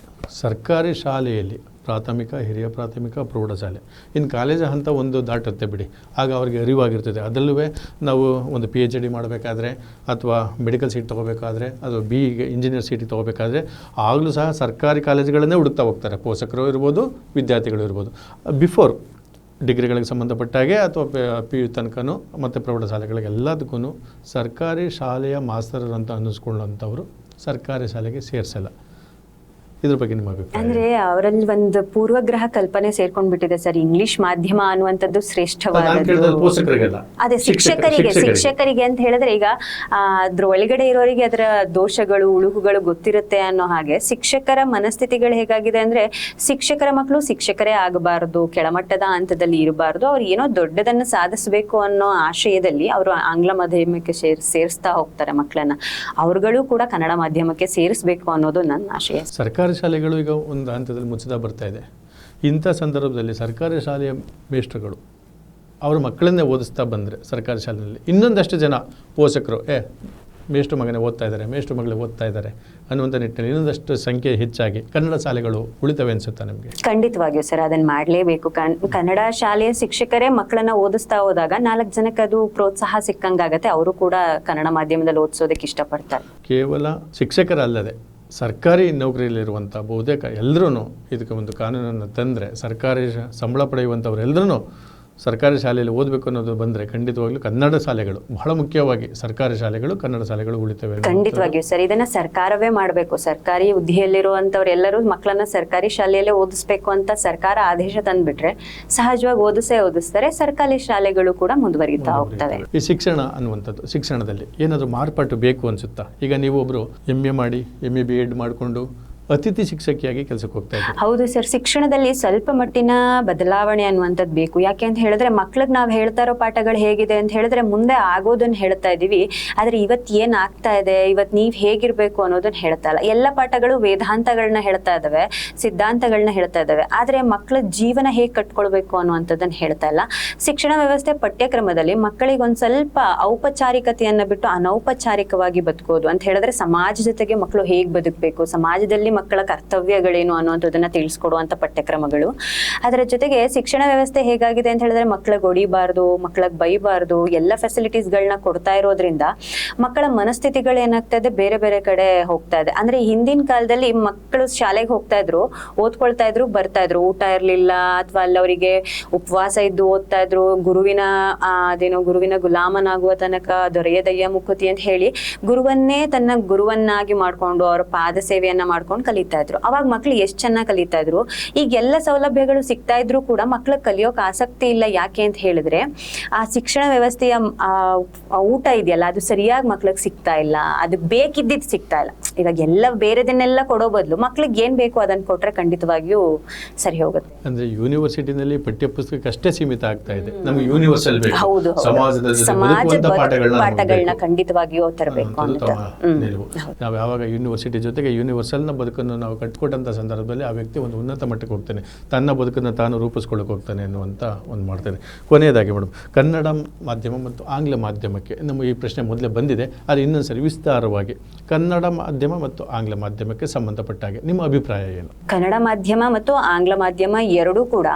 ಸರ್ಕಾರಿ ಶಾಲೆಯಲ್ಲಿ ಪ್ರಾಥಮಿಕ, ಹಿರಿಯ ಪ್ರಾಥಮಿಕ, ಪ್ರೌಢಶಾಲೆ, ಇನ್ನು ಕಾಲೇಜ್ ಹಂತ ಒಂದು ದಾಟುತ್ತೆ ಬಿಡಿ, ಆಗ ಅವ್ರಿಗೆ ಅರಿವಾಗಿರ್ತದೆ. ಅದರಲ್ಲೂ ನಾವು ಒಂದು PhD ಮಾಡಬೇಕಾದ್ರೆ ಅಥವಾ ಮೆಡಿಕಲ್ ಸೀಟ್ ತೊಗೋಬೇಕಾದ್ರೆ, ಅದು BE ಇಂಜಿನಿಯರ್ ಸೀಟಿಗೆ ತೊಗೋಬೇಕಾದ್ರೆ ಆಗಲೂ ಸಹ ಸರ್ಕಾರಿ ಕಾಲೇಜುಗಳನ್ನೇ ಹುಡುಕ್ತಾ ಹೋಗ್ತಾರೆ. ಪೋಷಕರು ಇರ್ಬೋದು, ವಿದ್ಯಾರ್ಥಿಗಳು ಇರ್ಬೋದು. ಬಿಫೋರ್ ಡಿಗ್ರಿಗಳಿಗೆ ಸಂಬಂಧಪಟ್ಟಾಗೆ ಅಥವಾ PU ತನಕನೂ ಮತ್ತು ಪ್ರೌಢಶಾಲೆಗಳಿಗೆ ಎಲ್ಲದಕ್ಕೂ ಸರ್ಕಾರಿ ಶಾಲೆಯ ಮಾಸ್ತರರಂತ ಅನ್ನಿಸ್ಕೊಳ್ಳೋಂಥವ್ರು ಸರ್ಕಾರಿ ಶಾಲೆಗೆ ಸೇರಿಸಲ್ಲ. ಇದ್ರ ಬಗ್ಗೆ ನಿಮ್ಮ ಅಭಿಪ್ರಾಯ? ಅಂದ್ರೆ ಅವರಲ್ಲಿ ಒಂದು ಪೂರ್ವಗ್ರಹ ಕಲ್ಪನೆ ಸೇರ್ಕೊಂಡ್ಬಿಟ್ಟಿದೆ ಸರ್. ಇಂಗ್ಲಿಷ್ ಮಾಧ್ಯಮ ಅನ್ನುವಂಥದ್ದು ಶ್ರೇಷ್ಠವಾದದ್ದು. ಪೋಷಕರಿಗೆಲ್ಲ, ಅದೇ ಶಿಕ್ಷಕರಿಗೆ ಅಂತ ಹೇಳಿದ್ರೆ ಈಗ ಅದ್ರ ಒಳಗಡೆ ಇರೋರಿಗೆ ಅದರ ದೋಷಗಳು ಉಳುಕುಗಳು ಗೊತ್ತಿರುತ್ತೆ ಅನ್ನೋ ಹಾಗೆ ಶಿಕ್ಷಕರ ಮನಸ್ಥಿತಿಗಳು ಹೇಗಾಗಿದೆ ಅಂದ್ರೆ ಶಿಕ್ಷಕರ ಮಕ್ಕಳು ಶಿಕ್ಷಕರೇ ಆಗಬಾರದು, ಕೆಳಮಟ್ಟದ ಹಂತದಲ್ಲಿ ಇರಬಾರ್ದು, ಅವ್ರು ಏನೋ ದೊಡ್ಡದನ್ನು ಸಾಧಿಸಬೇಕು ಅನ್ನೋ ಆಶಯದಲ್ಲಿ ಅವರು ಆಂಗ್ಲ ಮಾಧ್ಯಮಕ್ಕೆ ಸೇರಿಸ್ತಾ ಹೋಗ್ತಾರೆ ಮಕ್ಕಳನ್ನ. ಅವ್ರುಗಳು ಕೂಡ ಕನ್ನಡ ಮಾಧ್ಯಮಕ್ಕೆ ಸೇರಿಸಬೇಕು ಅನ್ನೋದು ನನ್ನ ಆಶಯ. ಸರ್ಕಾರಿ ಶಾಲೆಗಳು ಈಗ ಒಂದು ಹಂತದಲ್ಲಿ ಮುಚ್ಚುತ್ತಾ ಬರ್ತಾ ಇದೆ. ಇಂಥ ಸಂದರ್ಭದಲ್ಲಿ ಸರ್ಕಾರಿ ಶಾಲೆಯ ಮೇಷ್ಟ್ರುಗಳು ಅವ್ರ ಮಕ್ಕಳನ್ನೇ ಓದಿಸ್ತಾ ಬಂದರೆ ಸರ್ಕಾರಿ ಶಾಲೆಯಲ್ಲಿ ಇನ್ನೊಂದಷ್ಟು ಜನ ಪೋಷಕರು ಮೇಷ್ಟ್ರು ಮಗನೇ ಓದ್ತಾ ಇದ್ದಾರೆ, ಮೇಷ್ಟ್ರು ಮಗಳೇ ಓದ್ತಾ ಇದ್ದಾರೆ ಅನ್ನುವಂಥ ನಿಟ್ಟಿನಲ್ಲಿ ಇನ್ನೊಂದಷ್ಟು ಸಂಖ್ಯೆ ಹೆಚ್ಚಾಗಿ ಕನ್ನಡ ಶಾಲೆಗಳು ಉಳಿತವೆ ಅನಿಸುತ್ತಾ ನಿಮಗೆ? ಖಂಡಿತವಾಗಿಯೂ ಸರ್, ಅದನ್ನು ಮಾಡಲೇಬೇಕು. ಕನ್ನಡ ಶಾಲೆಯ ಶಿಕ್ಷಕರೇ ಮಕ್ಕಳನ್ನ ಓದಿಸ್ತಾ ಹೋದಾಗ 4 ಜನಕ್ಕೆ ಅದು ಪ್ರೋತ್ಸಾಹ ಸಿಕ್ಕಂಗಾಗತ್ತೆ. ಅವರು ಕೂಡ ಕನ್ನಡ ಮಾಧ್ಯಮದಲ್ಲಿ ಓದಿಸೋದಕ್ಕೆ ಇಷ್ಟಪಡ್ತಾರೆ. ಕೇವಲ ಶಿಕ್ಷಕರಲ್ಲದೆ ಸರ್ಕಾರಿ ನೌಕರಿಯಲ್ಲಿರುವಂಥ ಬಹುತೇಕ ಎಲ್ಲರೂ ಇದಕ್ಕೆ ಒಂದು ಕಾನೂನನ್ನು ತಂದರೆ ಸರ್ಕಾರಿ ಸಂಬಳ ಪಡೆಯುವಂಥವ್ರೆಲ್ಲರೂ ಸರ್ಕಾರಿ ಶಾಲೆಯಲ್ಲಿ ಓದಬೇಕು ಅನ್ನೋದು ಬಂದರೆ ಖಂಡಿತವಾಗ್ಲೂ ಕನ್ನಡ ಶಾಲೆಗಳು ಬಹಳ ಮುಖ್ಯವಾಗಿ ಸರ್ಕಾರಿ ಶಾಲೆಗಳು ಕನ್ನಡ ಶಾಲೆಗಳು ಉಳಿತವೆ. ಖಂಡಿತವಾಗಿಯೂ ಸರ್, ಇದನ್ನ ಸರ್ಕಾರವೇ ಮಾಡಬೇಕು. ಸರ್ಕಾರಿ ಹುದ್ದೆಯಲ್ಲಿರುವಂಥವ್ರೆಲ್ಲರೂ ಮಕ್ಕಳನ್ನ ಸರ್ಕಾರಿ ಶಾಲೆಯಲ್ಲೇ ಓದಿಸ್ಬೇಕು ಅಂತ ಸರ್ಕಾರ ಆದೇಶ ತಂದ್ಬಿಟ್ರೆ ಸಹಜವಾಗಿ ಓದಿಸ್ತಾರೆ. ಸರ್ಕಾರಿ ಶಾಲೆಗಳು ಕೂಡ ಮುಂದುವರಿತಾ ಹೋಗ್ತವೆ. ಈ ಶಿಕ್ಷಣ ಅನ್ನುವಂಥದ್ದು, ಶಿಕ್ಷಣದಲ್ಲಿ ಏನಾದರೂ ಮಾರ್ಪಾಟು ಬೇಕು ಅನಿಸುತ್ತಾ? ಈಗ ನೀವು ಒಬ್ಬರು MA ಮಾಡಿ MA B.Ed ಮಾಡಿಕೊಂಡು ಅತಿಥಿ ಶಿಕ್ಷಕಿಯಾಗಿ ಕೆಲಸಕ್ಕೆ ಹೋಗ್ತಾ ಇದ್ದಾರೆ. ಹೌದು ಸರ್, ಶಿಕ್ಷಣದಲ್ಲಿ ಸ್ವಲ್ಪ ಮಟ್ಟಿನ ಬದಲಾವಣೆ ಅನ್ನುವಂಥದ್ದು ಬೇಕು. ಯಾಕೆ ಅಂತ ಹೇಳಿದ್ರೆ ಮಕ್ಳಿಗೆ ನಾವು ಹೇಳ್ತಾ ಇರೋ ಪಾಠಗಳು ಹೇಗಿದೆ ಅಂತ ಹೇಳಿದ್ರೆ ಮುಂದೆ ಆಗೋದನ್ನ ಹೇಳ್ತಾ ಇದೀವಿ, ಆದ್ರೆ ಇವತ್ತು ಏನ್ ಆಗ್ತಾ ಇದೆ, ಇವತ್ತು ನೀವ್ ಹೇಗಿರ್ಬೇಕು ಅನ್ನೋದನ್ನ ಹೇಳ್ತಾ ಇಲ್ಲ. ಎಲ್ಲ ಪಾಠಗಳು ವೇದಾಂತಗಳನ್ನ ಹೇಳ್ತಾ ಇದಾವೆ, ಸಿದ್ಧಾಂತಗಳನ್ನ ಹೇಳ್ತಾ ಇದಾವೆ, ಆದ್ರೆ ಮಕ್ಕಳ ಜೀವನ ಹೇಗೆ ಕಟ್ಕೊಳ್ಬೇಕು ಅನ್ನುವಂಥದ್ದನ್ನ ಹೇಳ್ತಾ ಇಲ್ಲ. ಶಿಕ್ಷಣ ವ್ಯವಸ್ಥೆ ಪಠ್ಯಕ್ರಮದಲ್ಲಿ ಮಕ್ಕಳಿಗೆ ಒಂದ್ ಸ್ವಲ್ಪ ಔಪಚಾರಿಕತೆಯನ್ನ ಬಿಟ್ಟು ಅನೌಪಚಾರಿಕವಾಗಿ ಬದುಕೋದು ಅಂತ ಹೇಳಿದ್ರೆ ಸಮಾಜ ಜೊತೆಗೆ ಮಕ್ಕಳು ಹೇಗ್ ಬದುಕಬೇಕು, ಸಮಾಜದಲ್ಲಿ ಮಕ್ಕಳ ಕರ್ತವ್ಯಗಳೇನು ಅನ್ನುವಂಥದ್ದನ್ನ ತಿಳಿಸ್ಕೊಡುವಂತ ಪಠ್ಯಕ್ರಮಗಳು. ಅದರ ಜೊತೆಗೆ ಶಿಕ್ಷಣ ವ್ಯವಸ್ಥೆ ಹೇಗಾಗಿದೆ ಅಂತ ಹೇಳಿದ್ರೆ ಮಕ್ಕಳಿಗೆ ಹೊಡಿಬಾರ್ದು, ಮಕ್ಕಳಿಗೆ ಬೈಬಾರ್ದು, ಎಲ್ಲ ಫೆಸಿಲಿಟೀಸ್ಗಳನ್ನ ಕೊಡ್ತಾ ಇರೋದ್ರಿಂದ ಮಕ್ಕಳ ಮನಸ್ಥಿತಿಗಳು ಏನಾಗ್ತಾ ಇದೆ, ಬೇರೆ ಬೇರೆ ಕಡೆ ಹೋಗ್ತಾ ಇದೆ. ಅಂದ್ರೆ ಹಿಂದಿನ ಕಾಲದಲ್ಲಿ ಮಕ್ಕಳು ಶಾಲೆಗೆ ಹೋಗ್ತಾ ಇದ್ರು, ಓದ್ಕೊಳ್ತಾ ಇದ್ರು, ಬರ್ತಾ ಇದ್ರು, ಊಟ ಇರ್ಲಿಲ್ಲ ಅಥವಾ ಅಲ್ಲಿ ಅವರಿಗೆ ಉಪವಾಸ ಇದ್ದು ಓದ್ತಾ ಇದ್ರು. ಗುರುವಿನ ಗುಲಾಮನಾಗುವ ತನಕ ದೊರೆಯದಯ್ಯ ಮುಕುತಿ ಅಂತ ಹೇಳಿ ಗುರುವನ್ನೇ ತನ್ನ ಗುರುವನ್ನಾಗಿ ಮಾಡ್ಕೊಂಡು ಅವರ ಪಾದ ಸೇವೆಯನ್ನ ಮಾಡ್ಕೊಂಡು ಕಲಿತಾ ಇದ್ರು. ಅವಾಗ ಮಕ್ಳು ಎಷ್ಟು ಚೆನ್ನಾಗಿ ಕಲಿತಾ ಇದ್ರು. ಈಗ ಎಲ್ಲ ಸೌಲಭ್ಯಗಳು ಸಿಗ್ತಾ ಇದ್ರು ಕೂಡ ಮಕ್ಳು ಕಲಿಯೋಕೆ ಆಸಕ್ತಿ ಇಲ್ಲ. ಯಾಕೆ ಅಂತ ಹೇಳಿದ್ರೆ ಆ ಶಿಕ್ಷಣ ವ್ಯವಸ್ಥೆಯ ಊಟ ಇದೆಯಲ್ಲ ಅದು ಸರಿಯಾಗಿ ಮಕ್ಳಿಗೆ ಸಿಗ್ತಾ ಇಲ್ಲ, ಅದು ಬೇಕಿದ್ದಿದ್ದು ಸಿಗ್ತಾ ಇಲ್ಲ. ಇವಾಗ ಎಲ್ಲ ಬೇರೆದನ್ನೆಲ್ಲ ಕೊಡೋ ಬದಲು ಮಕ್ಳಿಗೆ ಏನ್ ಬೇಕು ಅದನ್ನ ಕೊಟ್ರೆ ಖಂಡಿತವಾಗಿಯೂ ಸರಿ ಹೋಗುತ್ತೆ. ಅಂದ್ರೆ ಯೂನಿವರ್ಸಿಟಿನಲ್ಲಿ ಪಠ್ಯ ಪುಸ್ತಕಕ್ಕೆ ಅಷ್ಟೇ ಸೀಮಿತ ಆಗ್ತಾ ಇದೆ. ನಮ್ಗೆ ಯೂನಿವರ್ಸಲ್ ಬೇಕು, ಸಮಾಜದ ಪಾಠಗಳನ್ನ ಖಂಡಿತವಾಗಿಯೂ ತರಬೇಕು ಅಂತ. ನಾವು ಯಾವಾಗ ಯೂನಿವರ್ಸಿಟಿ ಜೊತೆಗೆ ಯೂನಿವರ್ಸಲ್ನ ಬದುಕನ್ನು ನಾವು ಕಟ್ಕೊಟ್ಟಂಥ ಸಂದರ್ಭದಲ್ಲಿ ಆ ವ್ಯಕ್ತಿ ಒಂದು ಉನ್ನತ ಮಟ್ಟಕ್ಕೆ ಹೋಗ್ತಾನೆ, ತನ್ನ ಬದುಕನ್ನು ತಾನು ರೂಪಿಸ್ಕೊಳ್ಳೋಕೆ ಹೋಗ್ತಾನೆ ಅನ್ನುವಂಥ ಒಂದು ಮಾಡ್ತಾನೆ. ಕೊನೆಯದಾಗಿ ಮೇಡಮ್, ಕನ್ನಡ ಮಾಧ್ಯಮ ಮತ್ತು ಆಂಗ್ಲ ಮಾಧ್ಯಮಕ್ಕೆ ನಮ್ಮ ಈ ಪ್ರಶ್ನೆ ಮೊದಲೇ ಬಂದಿದೆ, ಆದರೆ ಇನ್ನೊಂದ್ಸರಿ ವಿಸ್ತಾರವಾಗಿ ಕನ್ನಡ ಮಾಧ್ಯಮ ಮತ್ತು ಆಂಗ್ಲ ಮಾಧ್ಯಮಕ್ಕೆ ಸಂಬಂಧಪಟ್ಟಾಗೆ ನಿಮ್ಮ ಅಭಿಪ್ರಾಯ ಏನು? ಕನ್ನಡ ಮಾಧ್ಯಮ ಮತ್ತು ಆಂಗ್ಲ ಮಾಧ್ಯಮ ಎರಡೂ ಕೂಡ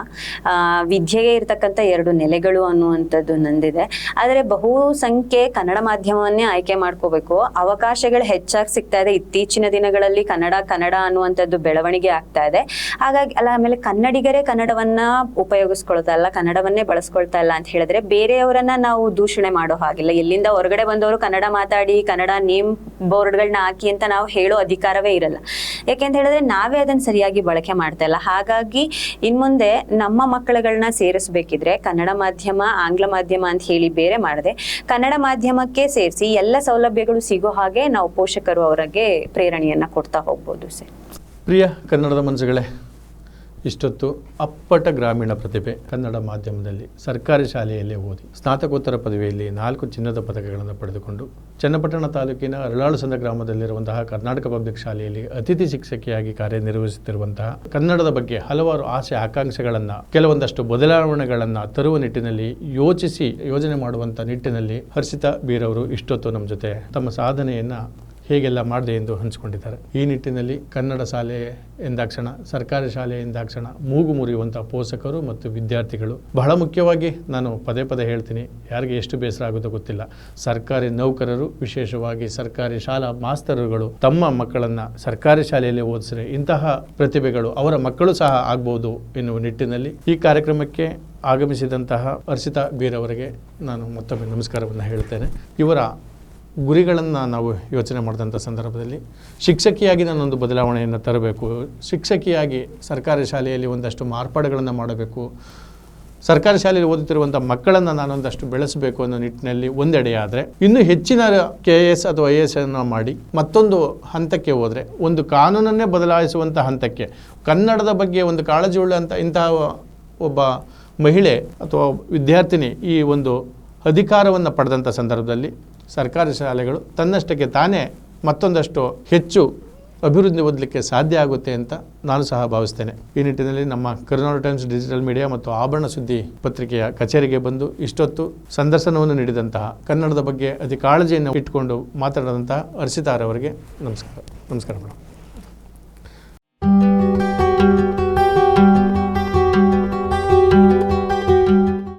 ವಿದ್ಯೆಗೆ ಇರತಕ್ಕಂಥ ಎರಡು ನೆಲೆಗಳು ಅನ್ನುವಂಥದ್ದು ನಂದಿದೆ. ಆದರೆ ಬಹುಸಂಖ್ಯೆ ಕನ್ನಡ ಮಾಧ್ಯಮವನ್ನೇ ಆಯ್ಕೆ ಮಾಡ್ಕೋಬೇಕು. ಅವಕಾಶಗಳು ಹೆಚ್ಚಾಗಿ ಸಿಗ್ತಾ ಇದೆ. ಇತ್ತೀಚಿನ ದಿನಗಳಲ್ಲಿ ಕನ್ನಡ ಅನ್ನುವಂಥದ್ದು ಬೆಳವಣಿಗೆ ಆಗ್ತಾ ಇದೆ. ಹಾಗಾಗಿ ಆಮೇಲೆ ಕನ್ನಡಿಗರೇ ಕನ್ನಡವನ್ನ ಉಪಯೋಗಿಸ್ಕೊಳ್ತಾ ಇಲ್ಲ, ಕನ್ನಡವನ್ನೇ ಬಳಸ್ಕೊಳ್ತಾ ಇಲ್ಲ ಅಂತ ಹೇಳಿದ್ರೆ ಬೇರೆಯವರನ್ನ ನಾವು ದೂಷಣೆ ಮಾಡೋ ಹಾಗಿಲ್ಲ. ಎಲ್ಲಿಂದ ಹೊರಗಡೆ ಬಂದವರು ಕನ್ನಡ ಮಾತಾಡಿ ಕನ್ನಡ ನೇಮ್ ಬೋರ್ಡ್ಗಳನ್ನ ಹಾಕಿ ಅಂತ ನಾವು ಹೇಳೋ ಅಧಿಕಾರವೇ ಇರಲ್ಲ. ಯಾಕೆಂತ ಹೇಳಿದ್ರೆ ನಾವೇ ಅದನ್ನ ಸರಿಯಾಗಿ ಬಳಕೆ ಮಾಡ್ತಾ ಇಲ್ಲ. ಹಾಗಾಗಿ ಇನ್ಮುಂದೆ ನಮ್ಮ ಮಕ್ಕಳುಗಳನ್ನ ಸೇರಿಸ್ಬೇಕಿದ್ರೆ ಕನ್ನಡ ಮಾಧ್ಯಮ ಆಂಗ್ಲ ಮಾಧ್ಯಮ ಅಂತ ಹೇಳಿ ಬೇರೆ ಮಾಡದೆ ಕನ್ನಡ ಮಾಧ್ಯಮಕ್ಕೆ ಸೇರಿಸಿ ಎಲ್ಲ ಸೌಲಭ್ಯಗಳು ಸಿಗೋ ಹಾಗೆ ನಾವು ಪೋಷಕರು ಅವರಿಗೆ ಪ್ರೇರಣೆಯನ್ನ ಕೊಡ್ತಾ ಹೋಗ್ಬೋದು ಸರ್. ಪ್ರಿಯ ಕನ್ನಡದ ಮನಸ್ಸುಗಳೇ, ಇಷ್ಟೊತ್ತು ಅಪ್ಪಟ ಗ್ರಾಮೀಣ ಪ್ರತಿಭೆ ಕನ್ನಡ ಮಾಧ್ಯಮದಲ್ಲಿ ಸರ್ಕಾರಿ ಶಾಲೆಯಲ್ಲೇ ಓದಿ ಸ್ನಾತಕೋತ್ತರ ಪದವಿಯಲ್ಲಿ 4 ಚಿನ್ನದ ಪದಕಗಳನ್ನು ಪಡೆದುಕೊಂಡು ಚನ್ನಪಟ್ಟಣ ತಾಲೂಕಿನ ಅರಳಾಳುಸಂದ ಗ್ರಾಮದಲ್ಲಿರುವಂತಹ ಕರ್ನಾಟಕ ಪಬ್ಲಿಕ್ ಶಾಲೆಯಲ್ಲಿ ಅತಿಥಿ ಶಿಕ್ಷಕಿಯಾಗಿ ಕಾರ್ಯನಿರ್ವಹಿಸುತ್ತಿರುವಂತಹ ಕನ್ನಡದ ಬಗ್ಗೆ ಹಲವಾರು ಆಸೆ ಆಕಾಂಕ್ಷೆಗಳನ್ನು ಕೆಲವೊಂದಷ್ಟು ಬದಲಾವಣೆಗಳನ್ನು ತರುವ ನಿಟ್ಟಿನಲ್ಲಿ ಯೋಚನೆ ಮಾಡುವಂಥ ನಿಟ್ಟಿನಲ್ಲಿ ಹರ್ಷಿತಾ ಬೀರವರು ಇಷ್ಟೊತ್ತು ನಮ್ಮ ಜೊತೆ ತಮ್ಮ ಸಾಧನೆಯನ್ನು ಹೇಗೆಲ್ಲ ಮಾಡಿದೆ ಎಂದು ಹಂಚಿಕೊಂಡಿದ್ದಾರೆ. ಈ ನಿಟ್ಟಿನಲ್ಲಿ ಕನ್ನಡ ಶಾಲೆ ಎಂದಾಕ್ಷಣ, ಸರ್ಕಾರಿ ಶಾಲೆ ಎಂದಾಕ್ಷಣ ಮೂಗು ಮುರಿಯುವಂಥ ಪೋಷಕರು ಮತ್ತು ವಿದ್ಯಾರ್ಥಿಗಳು, ಬಹಳ ಮುಖ್ಯವಾಗಿ ನಾನು ಪದೇ ಪದೇ ಹೇಳ್ತೀನಿ, ಯಾರಿಗೆ ಎಷ್ಟು ಬೇಸರ ಆಗೋದು ಗೊತ್ತಿಲ್ಲ, ಸರ್ಕಾರಿ ನೌಕರರು, ವಿಶೇಷವಾಗಿ ಸರ್ಕಾರಿ ಶಾಲಾ ಮಾಸ್ತರುಗಳು ತಮ್ಮ ಮಕ್ಕಳನ್ನು ಸರ್ಕಾರಿ ಶಾಲೆಯಲ್ಲಿ ಓದಿಸಿದ್ರೆ ಇಂತಹ ಪ್ರತಿಭೆಗಳು ಅವರ ಮಕ್ಕಳು ಸಹ ಆಗ್ಬೋದು ಎನ್ನುವ ನಿಟ್ಟಿನಲ್ಲಿ ಈ ಕಾರ್ಯಕ್ರಮಕ್ಕೆ ಆಗಮಿಸಿದಂತಹ ಹರ್ಷಿತಾ ಬೀರವರಿಗೆ ನಾನು ಮತ್ತೊಮ್ಮೆ ನಮಸ್ಕಾರವನ್ನು ಹೇಳ್ತೇನೆ. ಇವರ ಗುರಿಗಳನ್ನು ನಾವು ಯೋಚನೆ ಮಾಡಿದಂಥ ಸಂದರ್ಭದಲ್ಲಿ ಶಿಕ್ಷಕಿಯಾಗಿ ನಾನೊಂದು ಬದಲಾವಣೆಯನ್ನು ತರಬೇಕು, ಶಿಕ್ಷಕಿಯಾಗಿ ಸರ್ಕಾರಿ ಶಾಲೆಯಲ್ಲಿ ಒಂದಷ್ಟು ಮಾರ್ಪಾಡುಗಳನ್ನು ಮಾಡಬೇಕು, ಸರ್ಕಾರಿ ಶಾಲೆಯಲ್ಲಿ ಓದುತ್ತಿರುವಂಥ ಮಕ್ಕಳನ್ನು ನಾನೊಂದಷ್ಟು ಬೆಳೆಸಬೇಕು ಅನ್ನೋ ನಿಟ್ಟಿನಲ್ಲಿ ಒಂದೆಡೆಯಾದರೆ, ಇನ್ನೂ ಹೆಚ್ಚಿನ KS ಅಥವಾ IAS ಅನ್ನು ಮಾಡಿ ಮತ್ತೊಂದು ಹಂತಕ್ಕೆ ಹೋದರೆ, ಒಂದು ಕಾನೂನನ್ನೇ ಬದಲಾಯಿಸುವಂಥ ಹಂತಕ್ಕೆ, ಕನ್ನಡದ ಬಗ್ಗೆ ಒಂದು ಕಾಳಜಿ ಉಳ್ಳಂಥ ಇಂತಹ ಒಬ್ಬ ಮಹಿಳೆ ಅಥವಾ ವಿದ್ಯಾರ್ಥಿನಿ ಈ ಒಂದು ಅಧಿಕಾರವನ್ನು ಪಡೆದಂಥ ಸಂದರ್ಭದಲ್ಲಿ ಸರ್ಕಾರಿ ಶಾಲೆಗಳು ತನ್ನಷ್ಟಕ್ಕೆ ತಾನೇ ಮತ್ತೊಂದಷ್ಟು ಹೆಚ್ಚು ಅಭಿವೃದ್ಧಿ ಹೊಂದಲಿಕ್ಕೆ ಸಾಧ್ಯ ಆಗುತ್ತೆ ಅಂತ ನಾನು ಸಹ ಭಾವಿಸ್ತೇನೆ. ಈ ನಿಟ್ಟಿನಲ್ಲಿ ನಮ್ಮ ಕರ್ನಾಟಕ ಟೈಮ್ಸ್ ಡಿಜಿಟಲ್ ಮೀಡಿಯಾ ಮತ್ತು ಆಭರಣ ಸುದ್ದಿ ಪತ್ರಿಕೆಯ ಕಚೇರಿಗೆ ಬಂದು ಇಷ್ಟೊತ್ತು ಸಂದರ್ಶನವನ್ನು ನೀಡಿದಂತಹ, ಕನ್ನಡದ ಬಗ್ಗೆ ಅತಿ ಕಾಳಜಿಯನ್ನು ಇಟ್ಟುಕೊಂಡು ಮಾತಾಡಿದಂತಹ ಹರ್ಷಿತಾರವರಿಗೆ ನಮಸ್ಕಾರ. ನಮಸ್ಕಾರ ಮೇಡಮ್.